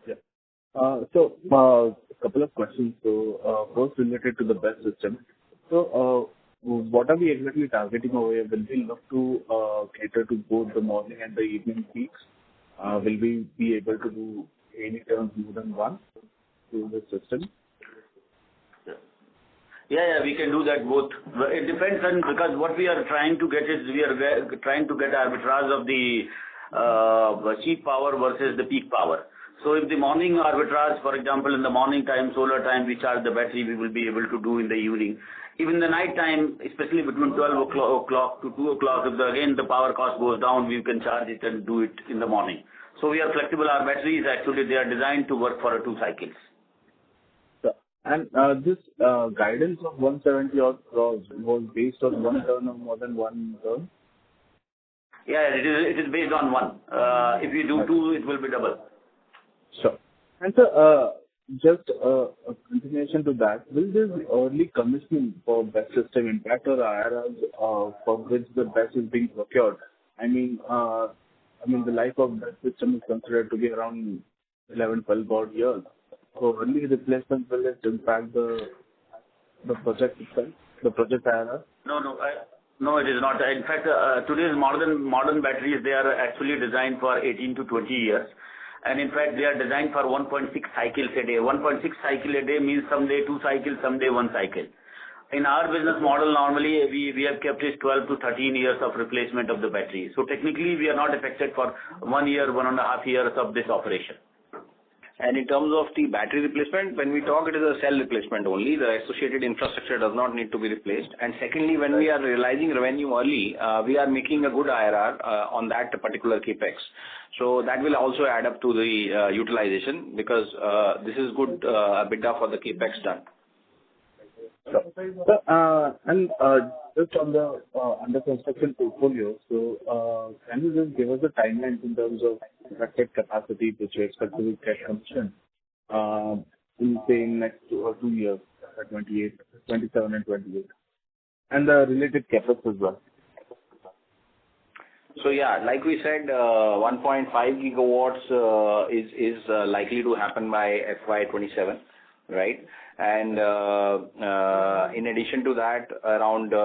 Yeah. So, a couple of questions. So, first related to the BESS system. So, what are we exactly targeting over here? Will we look to cater to both the morning and the evening peaks? Will we be able to do any terms more than one through the system? Yeah, we can do that both. It depends on, because what we are trying to get is, we are trying to get arbitrage of the cheap power versus the peak power. So if the morning arbitrage, for example, in the morning time, solar time, we charge the battery, we will be able to do in the evening. Even the night time, especially between 12 o'clock to 2 o'clock, if again the power cost goes down, we can charge it and do it in the morning. So we are flexible. Our batteries, actually, they are designed to work for 2 cycles. And this guidance of 170 odd crores was based on one turn or more than one turn? Yeah, it is based on one. If you do 2, it will be double. Sure. And so, just a continuation to that, will this early commissioning for BESS system impact or IRRs for which the BESS is being procured? I mean, the life of BESS system is considered to be around 11, 12 odd years. So early replacement, will it impact the project itself, the project IRR? No. No, it is not. In fact, today's modern batteries, they are actually designed for 18 to 20 years. And in fact, they are designed for 1.6 cycles a day. 1.6 cycle a day means someday 2 cycles, someday 1 cycle. In our business model, normally we have kept it 12 to 13 years of replacement of the battery. So technically, we are not affected for 1 year, 1.5 years of this operation. And in terms of the battery replacement, when we talk, it is a cell replacement only. The associated infrastructure does not need to be replaced. And secondly, when we are realizing revenue early, we are making a good IRR on that particular capex. So that will also add up to the utilization, because this is good EBITDA for the capex done. And just on the under construction portfolio, so can you just give us the timelines in terms of expected capacity which you expect to get commissioned in, say, next 2 years, 28, 27 and 28, and the related CapEx as well? So yeah, like we said, 1.5 gigawatts is likely to happen by FY27, right? And in addition to that, around 2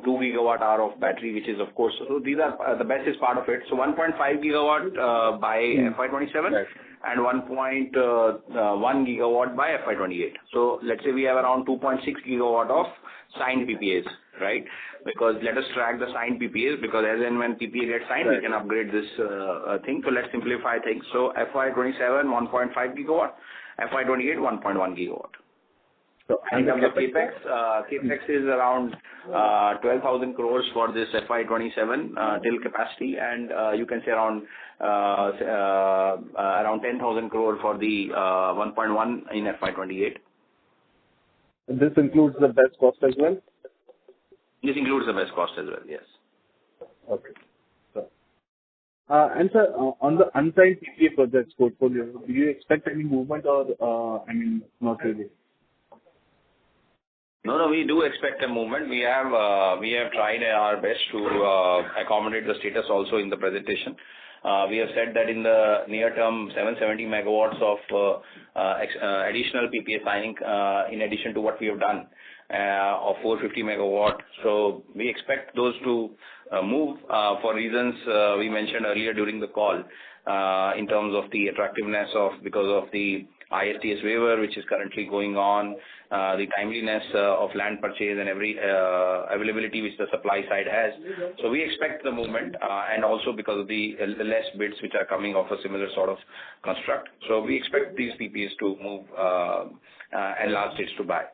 gigawatt hour of battery, which is of course, so these are the best is part of it. So 1.5 gigawatt by FY27 right. And 1.1 gigawatt by FY28. So let's say we have around 2.6 gigawatt of signed PPAs, right? Because let us track the signed PPAs, because as and when PPA gets signed, right, we can upgrade this thing. So let's simplify things. So FY27, 1.5 gigawatt. FY28, 1.1 gigawatt. So in terms of capex, capex is around 12,000 crores for this FY27 till capacity, and you can say around 10,000 crore for the 1.1 in FY28. This includes the best cost as well? This includes the best cost as well, yes. Okay. And sir, on the unsigned PPA projects portfolio, do you expect any movement or, not really? No, we do expect a movement. We have tried our best to accommodate the status also in the presentation. We have said that in the near term, 770 megawatts of additional PPA signing, in addition to what we have done, of 450 megawatt. So we expect those to move for reasons we mentioned earlier during the call, in terms of the attractiveness because of the ISTS waiver, which is currently going on, the timeliness of land purchase and every availability which the supply side has. So we expect the movement, and also because of the less bids which are coming off a similar sort of construct. So we expect these PPAs to move and large states to buy.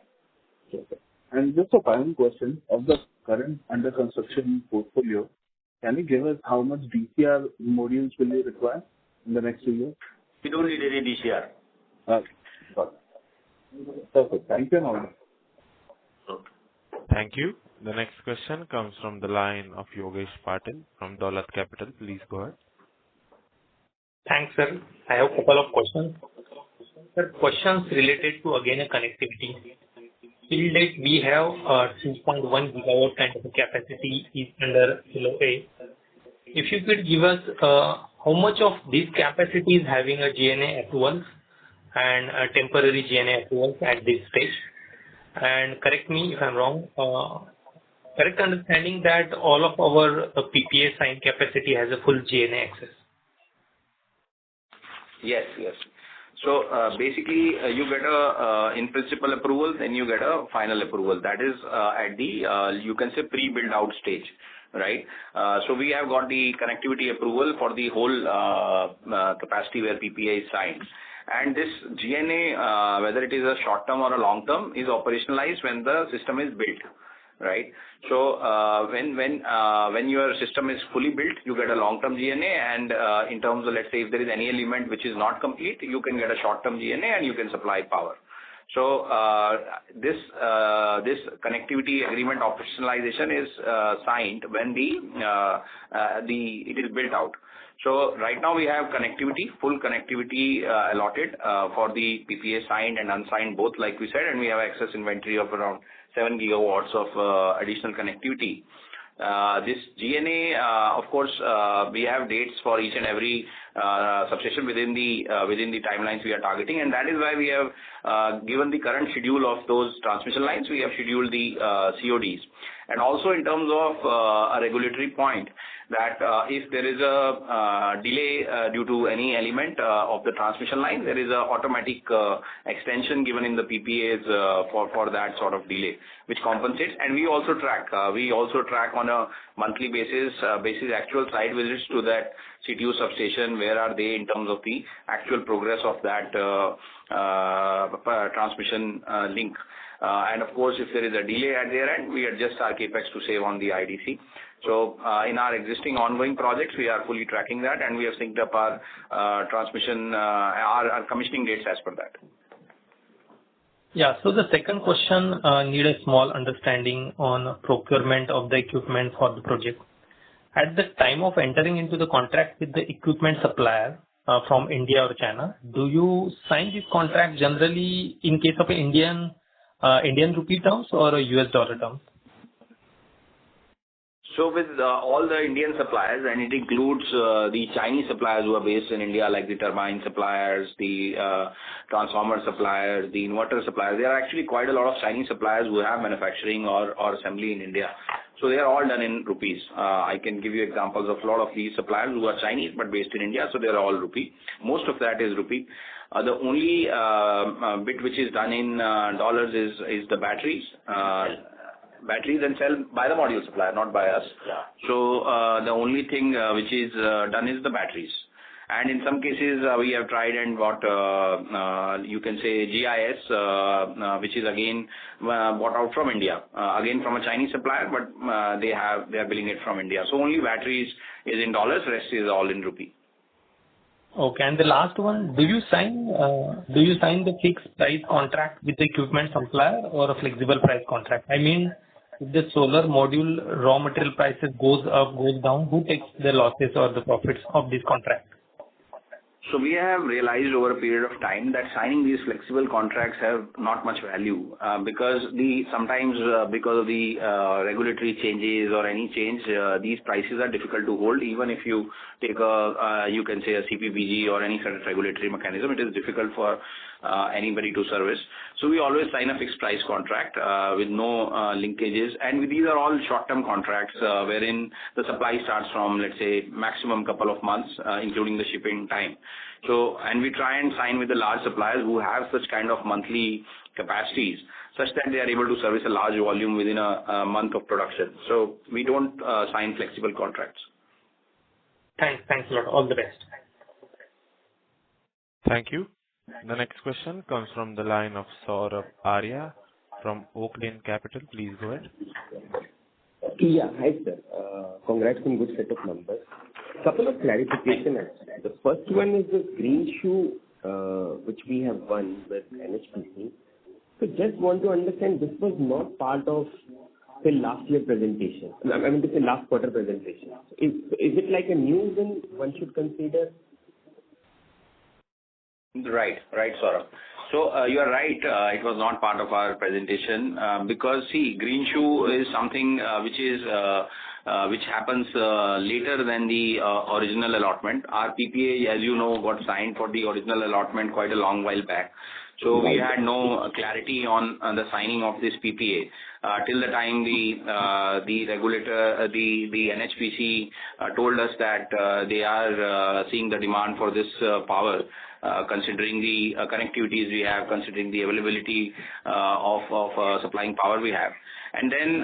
And just a final question, of the current under construction portfolio, can you give us how much DCR modules will you require in the next 2 years? We don't need any DCR. Okay, got it. Perfect. Thank you. Thank you. The next question comes from the line of Yogesh Patil from Dolat Capital. Please go ahead. Thanks, sir. I have a couple of questions. Sir, questions related to again connectivity. Till date, we have 2.1 gigawatt kind of capacity is under LOA. If you could give us how much of this capacity is having a GNA approvals and a temporary GNA approvals at this stage. And correct me if I'm wrong, correct understanding that all of our PPA signed capacity has a full GNA access. Yes. So basically, you get a in principle approval, then you get a final approval. That is at the you can say pre-build out stage, right? So we have got the connectivity approval for the whole capacity where PPA is signed. And this GNA, whether it is a short term or a long term, is operationalized when the system is built, right? So when your system is fully built, you get a long term GNA, and in terms of, let's say, if there is any element which is not complete, you can get a short term GNA and you can supply power. So this connectivity agreement operationalization is signed when it is built out. So right now we have connectivity, full connectivity allotted for the PPA signed and unsigned both, like we said, and we have excess inventory of around 7 gigawatts of additional connectivity. This GNA, of course, we have dates for each and every substation within the timelines we are targeting. And that is why we have given the current schedule of those transmission lines, we have scheduled the CODs. And also in terms of a regulatory point, that if there is a delay due to any element of the transmission line, there is a automatic extension given in the PPAs for that sort of delay, which compensates. And we also track on a monthly basis actual site visits to that CTU substation. Where are they in terms of the actual progress of that transmission link? And of course, if there is a delay at their end, we adjust our capex to save on the IDC. So in our existing ongoing projects, we are fully tracking that, and we have synced up our transmission, our commissioning dates as per that. Yeah. So the second question need a small understanding on procurement of the equipment for the project. At the time of entering into the contract with the equipment supplier from India or China, do you sign this contract generally in case of Indian rupee terms or a US dollar terms? So with all the Indian suppliers, and it includes the Chinese suppliers who are based in India, like the turbine suppliers, the transformer suppliers, the inverter suppliers, there are actually quite a lot of Chinese suppliers who have manufacturing or assembly in India. So they are all done in rupees. I can give you examples of a lot of these suppliers who are Chinese but based in India, so they are all rupee. Most of that is rupee. The only bit which is done in dollars is the batteries. Batteries and cell by the module supplier, not by us. Yeah. So the only thing which is done is the batteries. And in some cases, we have tried and got, you can say, GIS, which is again bought out from India, again from a Chinese supplier, but they are billing it from India. So only batteries is in dollars, rest is all in rupee. Okay, and the last one, do you sign the fixed price contract with the equipment supplier or a flexible price contract? I mean, if the solar module raw material prices goes up, goes down, who takes the losses or the profits of this contract? So we have realized over a period of time that signing these flexible contracts have not much value because sometimes because of the regulatory changes or any change, these prices are difficult to hold. Even if you take you can say a CPBG or any sort of regulatory mechanism, it is difficult for anybody to service. So we always sign a fixed price contract with no linkages, and these are all short-term contracts wherein the supply starts from, let's say, maximum couple of months, including the shipping time. So, and we try and sign with the large suppliers who have such kind of monthly capacities, such that they are able to service a large volume within a month of production. So we don't sign flexible contracts. Thanks a lot. All the best. Thank you. The next question comes from the line of Saurabh Arya from Oaklane Capital. Please go ahead. Yeah, hi sir. Congrats on good set of numbers. Couple of clarification. The first one is the green shoe which we have won with NHPC. So just want to understand, this was not part of the last year presentation. I mean to say last quarter presentation. Is it like a new win one should consider? Right, Saurabh. So you are right. It was not part of our presentation because see, green shoe is something which happens later than the original allotment. Our PPA, as you know, got signed for the original allotment quite a long while back. So we had no clarity on the signing of this PPA till the time the regulator, the NHPC, told us that they are seeing the demand for this power, considering the connectivities we have, considering the availability of supplying power we have. And then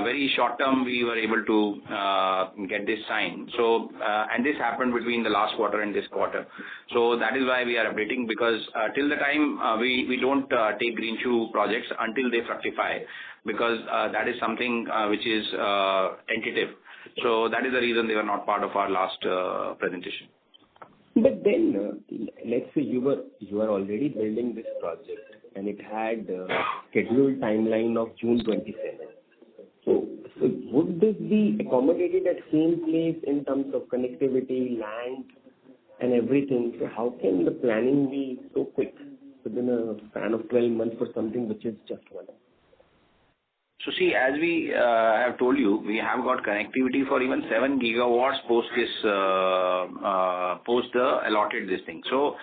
very short term we were able to get this signed. So and this happened between the last quarter and this quarter. So that is why we are updating, because till the time we don't take green shoe projects until they fructify, because that is something which is tentative. So that is the reason they were not part of our last presentation. But then, let's say you are already building this project and it had scheduled timeline of June 27. So would this be accommodated at same place in terms of connectivity, land, and everything? So how can the planning be so quick within a span of 12 months for something which is just one? So see, as we have told you, we have got connectivity for even 7 gigawatts post the allotted this thing. So,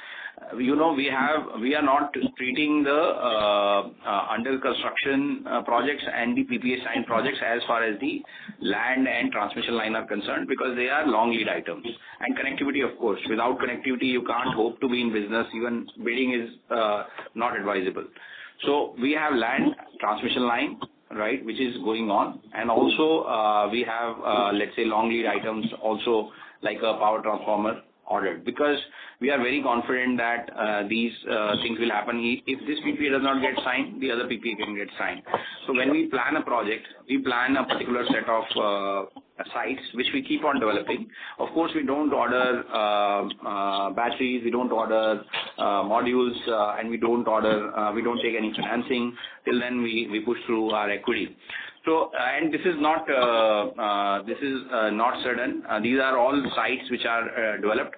we are not treating the under construction projects and the PPA signed projects as far as the land and transmission line are concerned, because they are long lead items. And connectivity, of course, without connectivity, you can't hope to be in business. Even bidding is not advisable. So we have land, transmission line, right, which is going on, and also we have let's say long lead items also, like a power transformer ordered, because we are very confident that these things will happen. If this PPA does not get signed, the other PPA can get signed. So when we plan a project, we plan a particular set of sites which we keep on developing. Of course, we don't order batteries, we don't order modules, and we don't take any financing. Till then, we push through our equity. So, and this is not certain. These are all sites which are developed.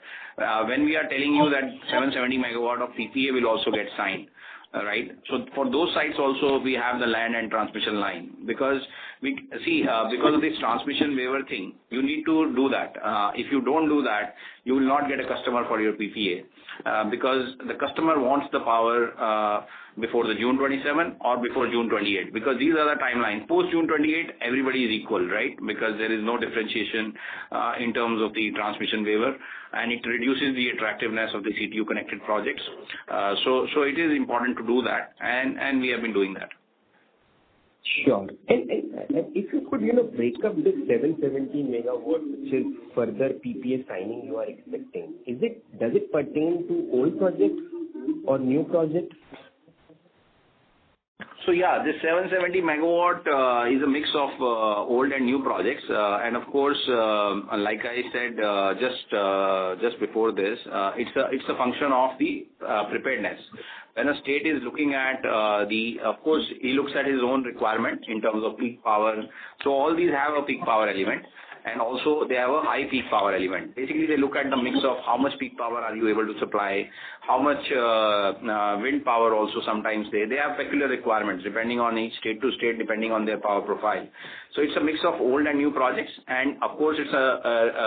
When we are telling you that 770 megawatt of PPA will also get signed, right? So for those sites also, we have the land and transmission line, because we see because of this transmission waiver thing, you need to do that. If you don't do that, you will not get a customer for your PPA, because the customer wants the power before the June 27 or before June 28, because these are the timelines. Post June 28, everybody is equal, right? Because there is no differentiation in terms of the transmission waiver, and it reduces the attractiveness of the CTU connected projects. So it is important to do that, and we have been doing that. Sure. And if you could, break up this 770 megawatt, which is further PPA signing you are expecting, does it pertain to old projects or new projects? So yeah, this 770 megawatt is a mix of old and new projects, and of course, like I said just before this, it's a function of the preparedness. When a state is looking at of course, he looks at his own requirement in terms of peak power. So all these have a peak power element, and also they have a high peak power element. Basically, they look at the mix of how much peak power are you able to supply, how much wind power also sometimes they have peculiar requirements depending on each state to state, depending on their power profile. So it's a mix of old and new projects, and of course it's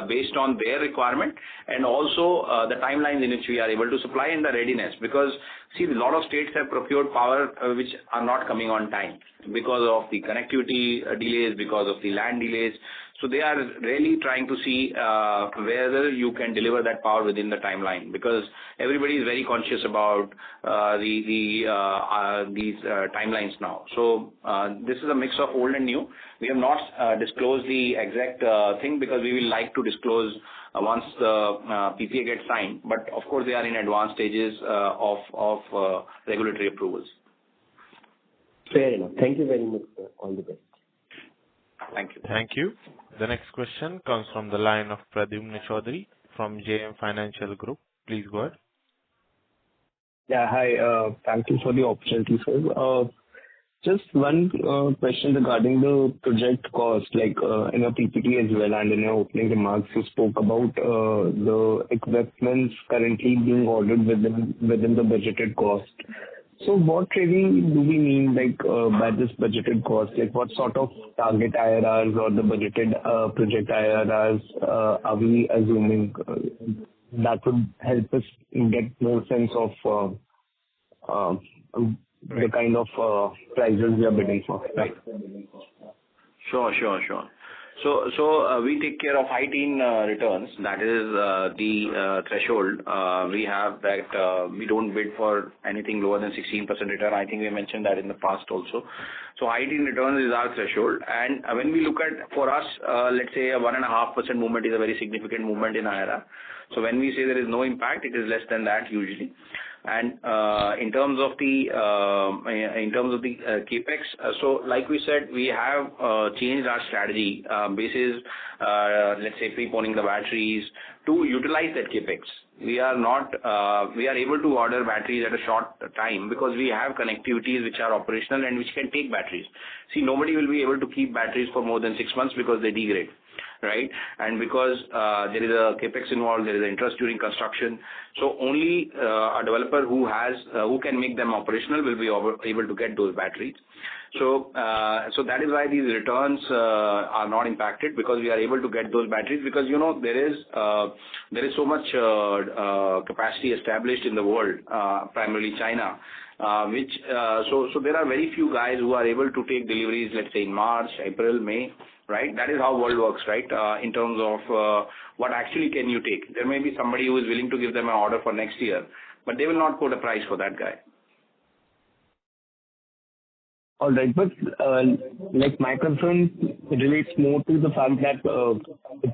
based on their requirement, and also the timelines in which we are able to supply and the readiness, because see, a lot of states have procured power which are not coming on time because of the connectivity delays, because of the land delays. So they are really trying to see whether you can deliver that power within the timeline, because everybody is very conscious about these timelines now. So this is a mix of old and new. We have not disclosed the exact thing, because we will like to disclose once the PPA gets signed. But of course, they are in advanced stages of regulatory approvals. Fair enough. Thank you very much, sir. All the best. Thank you. Thank you. The next question comes from the line of Pradyumna Chaudhary from JM Financial Group. Please go ahead. Yeah, hi. Thank you for the opportunity, sir. Just one question regarding the project cost, like in your PPT as well, and in your opening remarks, you spoke about the equipments currently being ordered within the budgeted cost. So what really do we mean by this budgeted cost? Like what sort of target IRRs or the budgeted project IRRs are we assuming that would help us get more sense of the kind of prices we are bidding for? Right. Sure. So we take care of high teen returns. That is the threshold. We have that we don't bid for anything lower than 16% return. I think we mentioned that in the past also. So high teen returns is our threshold. And when we look at, for us, let's say a 1.5% movement is a very significant movement in IRR. So when we say there is no impact, it is less than that usually. And in terms of the capex, so like we said, we have changed our strategy basis, let's say preponing the batteries to utilize that capex. We are able to order batteries at a short time because we have connectivities which are operational and which can take batteries. See, nobody will be able to keep batteries for more than 6 months because they degrade. Right, and because there is a capex involved, there is interest during construction. So only a developer who can make them operational will be able to get those batteries. So that is why these returns are not impacted, because we are able to get those batteries, because there is so much capacity established in the world, primarily China, so there are very few guys who are able to take deliveries, let's say in March, April, May, right? That is how world works, right? In terms of what actually can you take. There may be somebody who is willing to give them an order for next year, but they will not put a price for that guy. All right. But like my concern relates more to the fact that the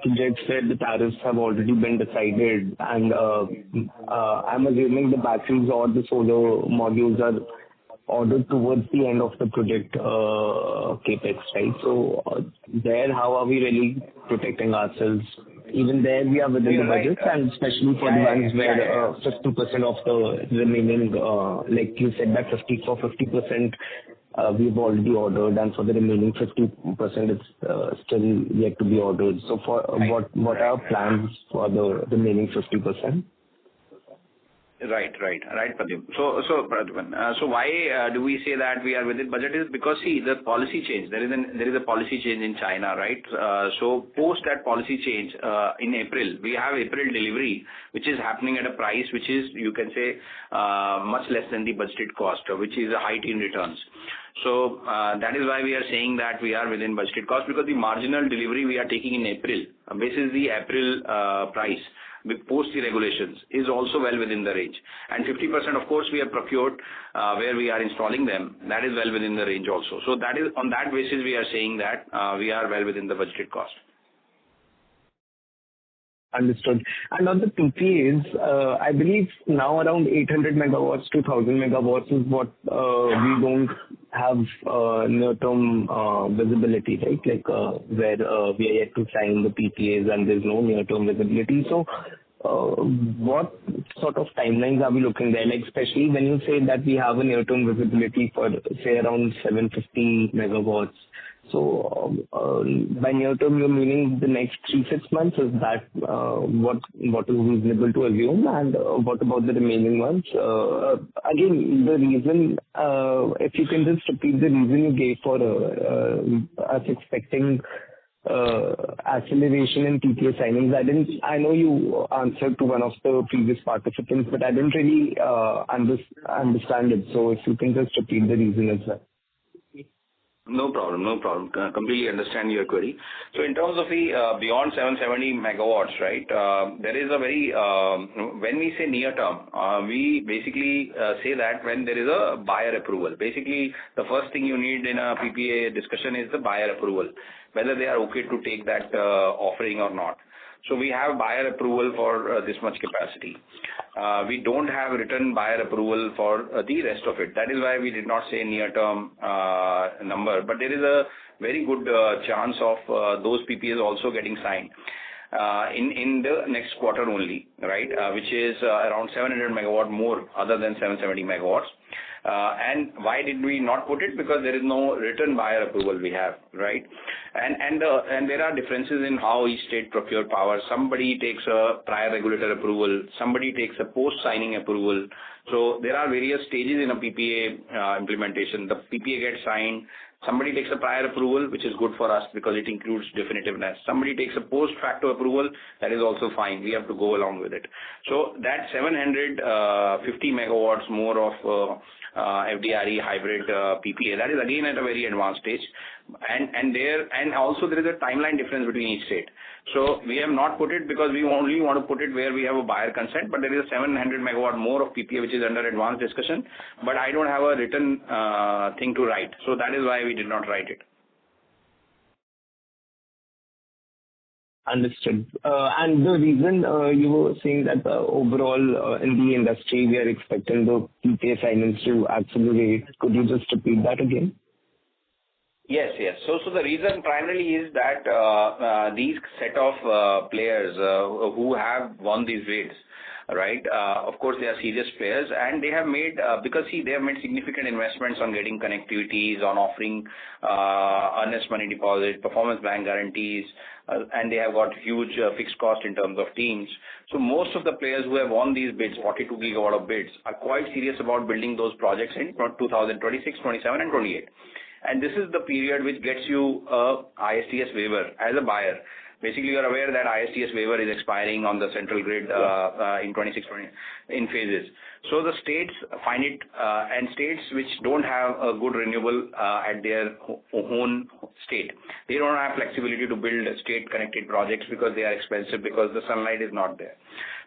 project said the tariffs have already been decided, and I'm assuming the batteries or the solar modules are ordered towards the end of the project capex, right? So there, how are we really protecting ourselves? Even there, we are within the budget, and especially for the ones where 50% of the remaining, like you said, that 50%, we've already ordered, and for the remaining 50%, it's still yet to be ordered. So for what are plans for the remaining 50%? Right, Pradeep. So Pradman, so why do we say that we are within budget is because, see, the policy change. There is a policy change in China, right? So post that policy change in April, we have April delivery, which is happening at a price which is, you can say, much less than the budgeted cost, which is a high teen returns. So that is why we are saying that we are within budgeted cost, because the marginal delivery we are taking in April, basis the April price, post the regulations, is also well within the range. And 50%, of course, we have procured where we are installing them. That is well within the range also. So that is on that basis we are saying that we are well within the budgeted cost. Understood. And on the PPAs, I believe now around 800 megawatts to 1,000 megawatts is what we don't have near-term visibility, right? Like where we are yet to sign the PPAs and there's no near-term visibility. So what sort of timelines are we looking there? Like especially when you say that we have a near-term visibility for, say, around 750 megawatts. So by near term, you're meaning the next 3-6 months? Is that what is reasonable to assume? And what about the remaining ones? Again, the reason, if you can just repeat the reason you gave for us expecting acceleration in PPA signings. I know you answered to one of the previous participants, but I didn't really understand it. So if you can just repeat the reason as well. No problem. Completely understand your query. So in terms of the beyond 770 megawatts, right, there is a very, when we say near term, we basically say that when there is a buyer approval. Basically, the first thing you need in a PPA discussion is the buyer approval, whether they are okay to take that offering or not. So we have buyer approval for this much capacity. We don't have written buyer approval for the rest of it. That is why we did not say near-term number. But there is a very good chance of those PPAs also getting signed in the next quarter only, right? Which is around 700 megawatt more other than 770 megawatts. And why did we not put it? Because there is no written buyer approval we have, right? And there are differences in how each state procure power. Somebody takes a prior regulator approval, somebody takes a post-signing approval. So there are various stages in a PPA implementation. The PPA gets signed. Somebody takes a prior approval, which is good for us because it includes definitiveness. Somebody takes a post-facto approval, that is also fine. We have to go along with it. So that 750 megawatts more of FDRE hybrid PPA, that is again at a very advanced stage. And also there is a timeline difference between each state. So we have not put it because we only want to put it where we have a buyer consent, but there is a 700 megawatt more of PPA which is under advanced discussion, but I don't have a written thing to write. So that is why we did not write it. Understood. And the reason you were saying that overall in the industry we are expecting the PPA signings to accelerate. Could you just repeat that again? Yes. So the reason primarily is that these set of players who have won these bids, right? Of course, they are serious players, and they have made because they have made significant investments on getting connectivities, on offering earnest money deposit, performance bank guarantees, and they have got huge fixed cost in terms of teams. So most of the players who have won these bids, 42 gigawatt of bids, are quite serious about building those projects in 2026, 27, and 28. and this is the period which gets you a ISTS waiver as a buyer. Basically, you're aware that ISTS waiver is expiring on the central grid in 26 in phases. So the states find it, and states which don't have a good renewable at their own state, they don't have flexibility to build state-connected projects because they are expensive, because the sunlight is not there.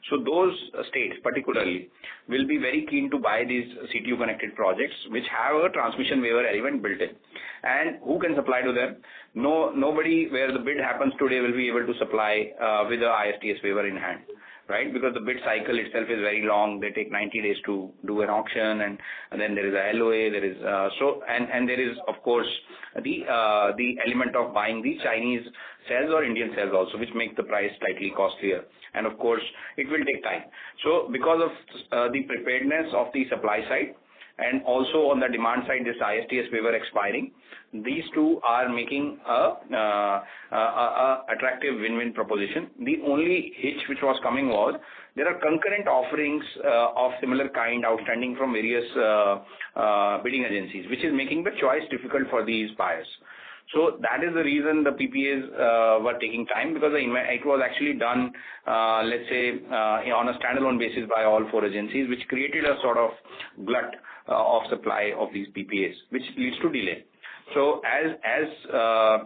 So those states particularly will be very keen to buy these CTU-connected projects which have a transmission waiver element built in. And who can supply to them? Nobody where the bid happens today will be able to supply with the ISTS waiver in hand, right? Because the bid cycle itself is very long. They take 90 days to do an auction, and then there is a LOA. There is and there is of course the element of buying the Chinese cells or Indian cells also, which make the price slightly costlier. And of course, it will take time. So because of the preparedness of the supply side, and also on the demand side, this ISTS waiver expiring, these two are making a attractive win-win proposition. The only hitch which was coming was there are concurrent offerings of similar kind outstanding from various bidding agencies, which is making the choice difficult for these buyers. So that is the reason the PPAs were taking time, because it was actually done, let's say, on a standalone basis by all four agencies, which created a sort of glut of supply of these PPAs, which leads to delay. So as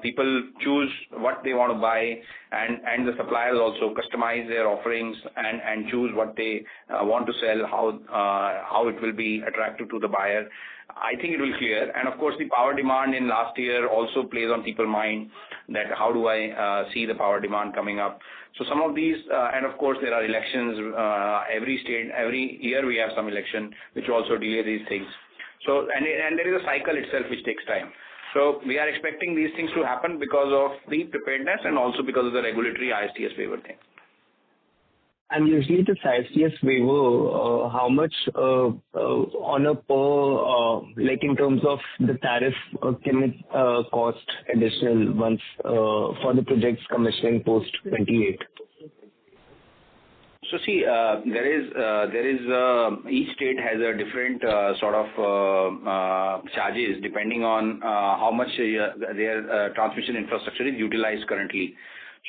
people choose what they want to buy, and the suppliers also customize their offerings and choose what they want to sell, how it will be attractive to the buyer, I think it will clear. And of course, the power demand in last year also plays on people's mind, that how do I see the power demand coming up. So some of these, and of course there are elections, every state, every year we have some election, which also delay these things. So, and there is a cycle itself which takes time. So we are expecting these things to happen because of the preparedness and also because of the regulatory ISTS waiver thing. And usually this ISTS waiver, how much on a per, like in terms of the tariff, can it cost additional once for the projects commissioning post 28? So see, there is each state has a different sort of charges depending on how much their transmission infrastructure is utilized currently.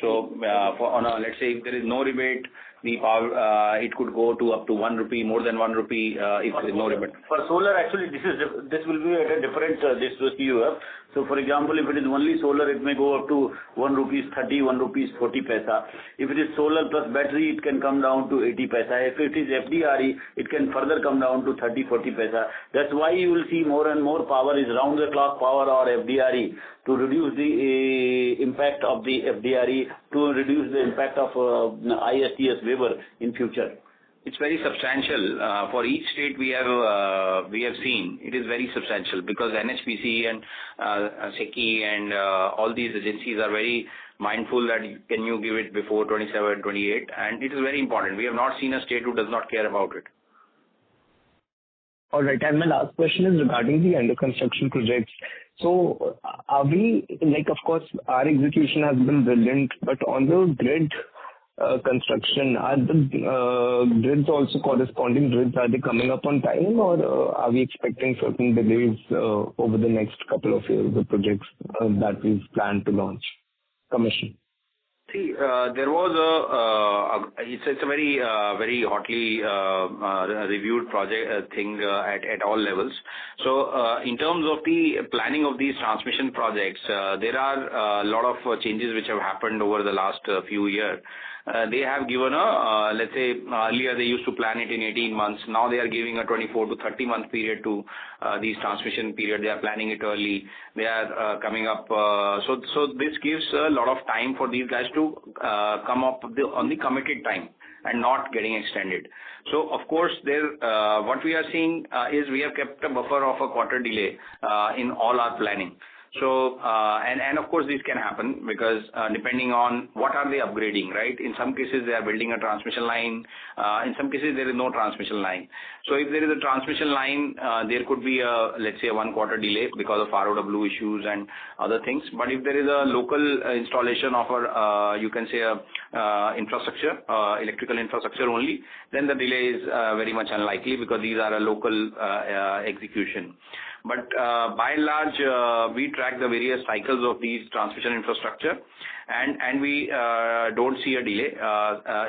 So let's say if there is no rebate, the power it could go to up to 1 rupee, more than 1 rupee if there is no rebate. For solar, actually, this will be at a different this CUF. So, for example, if it is only solar, it may go up to 1 rupees 30, 1 rupees 40 paisa. If it is solar plus battery, it can come down to 80 paisa. If it is FDRE, it can further come down to 30, 40 paisa. That's why you will see more and more power is round the clock power or FDRE to reduce the impact of the FDRE, to reduce the impact of ISTS waiver in future. It's very substantial. For each state we have seen, it is very substantial, because NHPC and SECI and all these agencies are very mindful that can you give it before 27, 28, and it is very important. We have not seen a state who does not care about it. All right. And my last question is regarding the under construction projects. So are we, like, of course, our execution has been brilliant, but on the grid construction, are the grids also corresponding grids, are they coming up on time, or are we expecting certain delays over the next couple of years, the projects that we've planned to launch, commission? See, there was it's a very hotly reviewed project thing at all levels. So in terms of the planning of these transmission projects, there are a lot of changes which have happened over the last few years. They have given let's say, earlier they used to plan it in 18 months. Now they are giving a 24 to 30 month period to these transmission period. They are planning it early. They are coming up. So this gives a lot of time for these guys to come up on the committed time and not getting extended. So of course, what we are seeing is we have kept a buffer of a quarter delay in all our planning. So, and of course this can happen because depending on what are they upgrading, right? In some cases they are building a transmission line. In some cases there is no transmission line. So if there is a transmission line, there could be let's say a 1 quarter delay because of ROW issues and other things. But if there is a local installation of you can say infrastructure, electrical infrastructure only, then the delay is very much unlikely because these are a local execution. But by and large, we track the various cycles of these transmission infrastructure, and we don't see a delay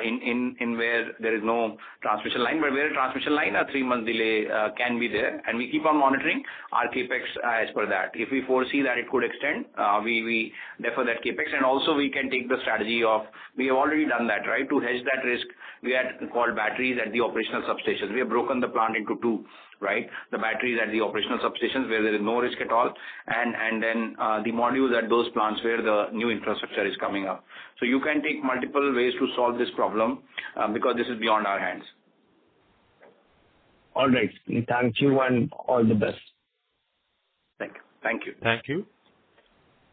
in where there is no transmission line, but where a transmission line, a 3-month delay can be there, and we keep on monitoring our capex as per that. If we foresee that it could extend, we defer that capex, and also we can take the strategy of, we have already done that, right? To hedge that risk, we had called batteries at the operational substations. We have broken the plant into two, right? The batteries at the operational substations where there is no risk at all, and then the modules at those plants where the new infrastructure is coming up. So you can take multiple ways to solve this problem because this is beyond our hands. All right. Thank you and all the best. Thank you. Thank you. Thank you.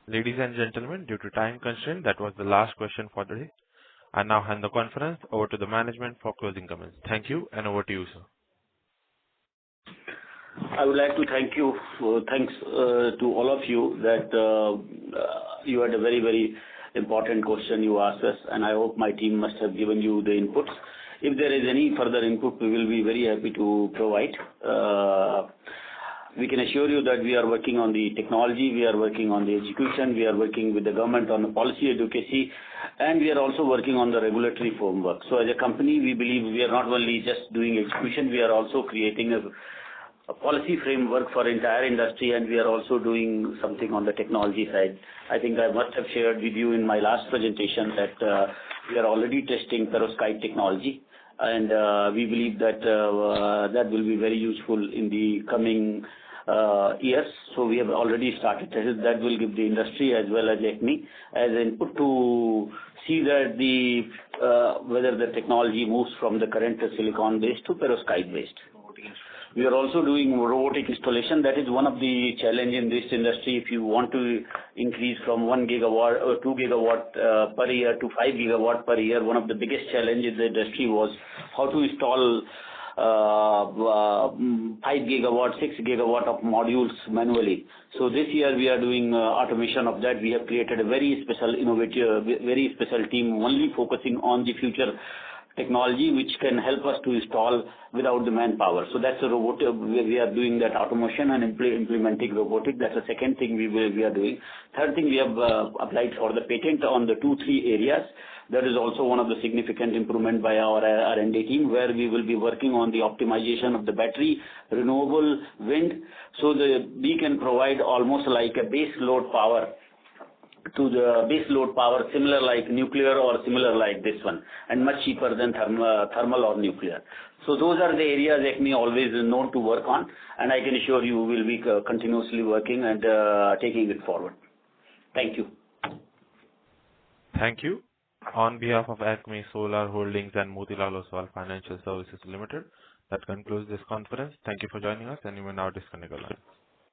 Ladies and gentlemen, due to time constraint, that was the last question for the day. I now hand the conference over to the management for closing comments. Thank you, and over to you, sir. I would like to thank you. Thanks to all of you that you had a very, very important question you asked us, and I hope my team must have given you the inputs. If there is any further input, we will be very happy to provide. We can assure you that we are working on the technology, we are working on the execution, we are working with the government on the policy advocacy, and we are also working on the regulatory framework. So as a company, we believe we are not only just doing execution, we are also creating a policy framework for entire industry, and we are also doing something on the technology side. I think I must have shared with you in my last presentation that we are already testing perovskite technology, and we believe that that will be very useful in the coming years. So we have already started. That will give the industry as well as ACME as input to see that whether the technology moves from the current silicon based to perovskite based. We are also doing robotic installation. That is one of the challenge in this industry. If you want to increase from 1 gigawatt or 2 gigawatt per year to 5 gigawatt per year, one of the biggest challenges in the industry was how to install 5 gigawatt, 6 gigawatt of modules manually. So this year we are doing automation of that. We have created a very special, innovative, very special team only focusing on the future technology which can help us to install without the manpower. So that's a robot. We are doing that automation and implementing robotic. That's the second thing we are doing. Third thing, we have applied for the patent on the 2-3 areas. That is also one of the significant improvement by our R&D team, where we will be working on the optimization of the battery, renewable, wind, so that we can provide almost like a base load power to the base load power, similar like nuclear or similar like this one, and much cheaper than thermal or nuclear. So those are the areas ACME always is known to work on, and I can assure you will be continuously working and taking it forward. Thank you. Thank you. On behalf of ACME Solar Holdings and Motilal Oswal Financial Services Limited, that concludes this conference. Thank you for joining us, and you may now disconnect your line.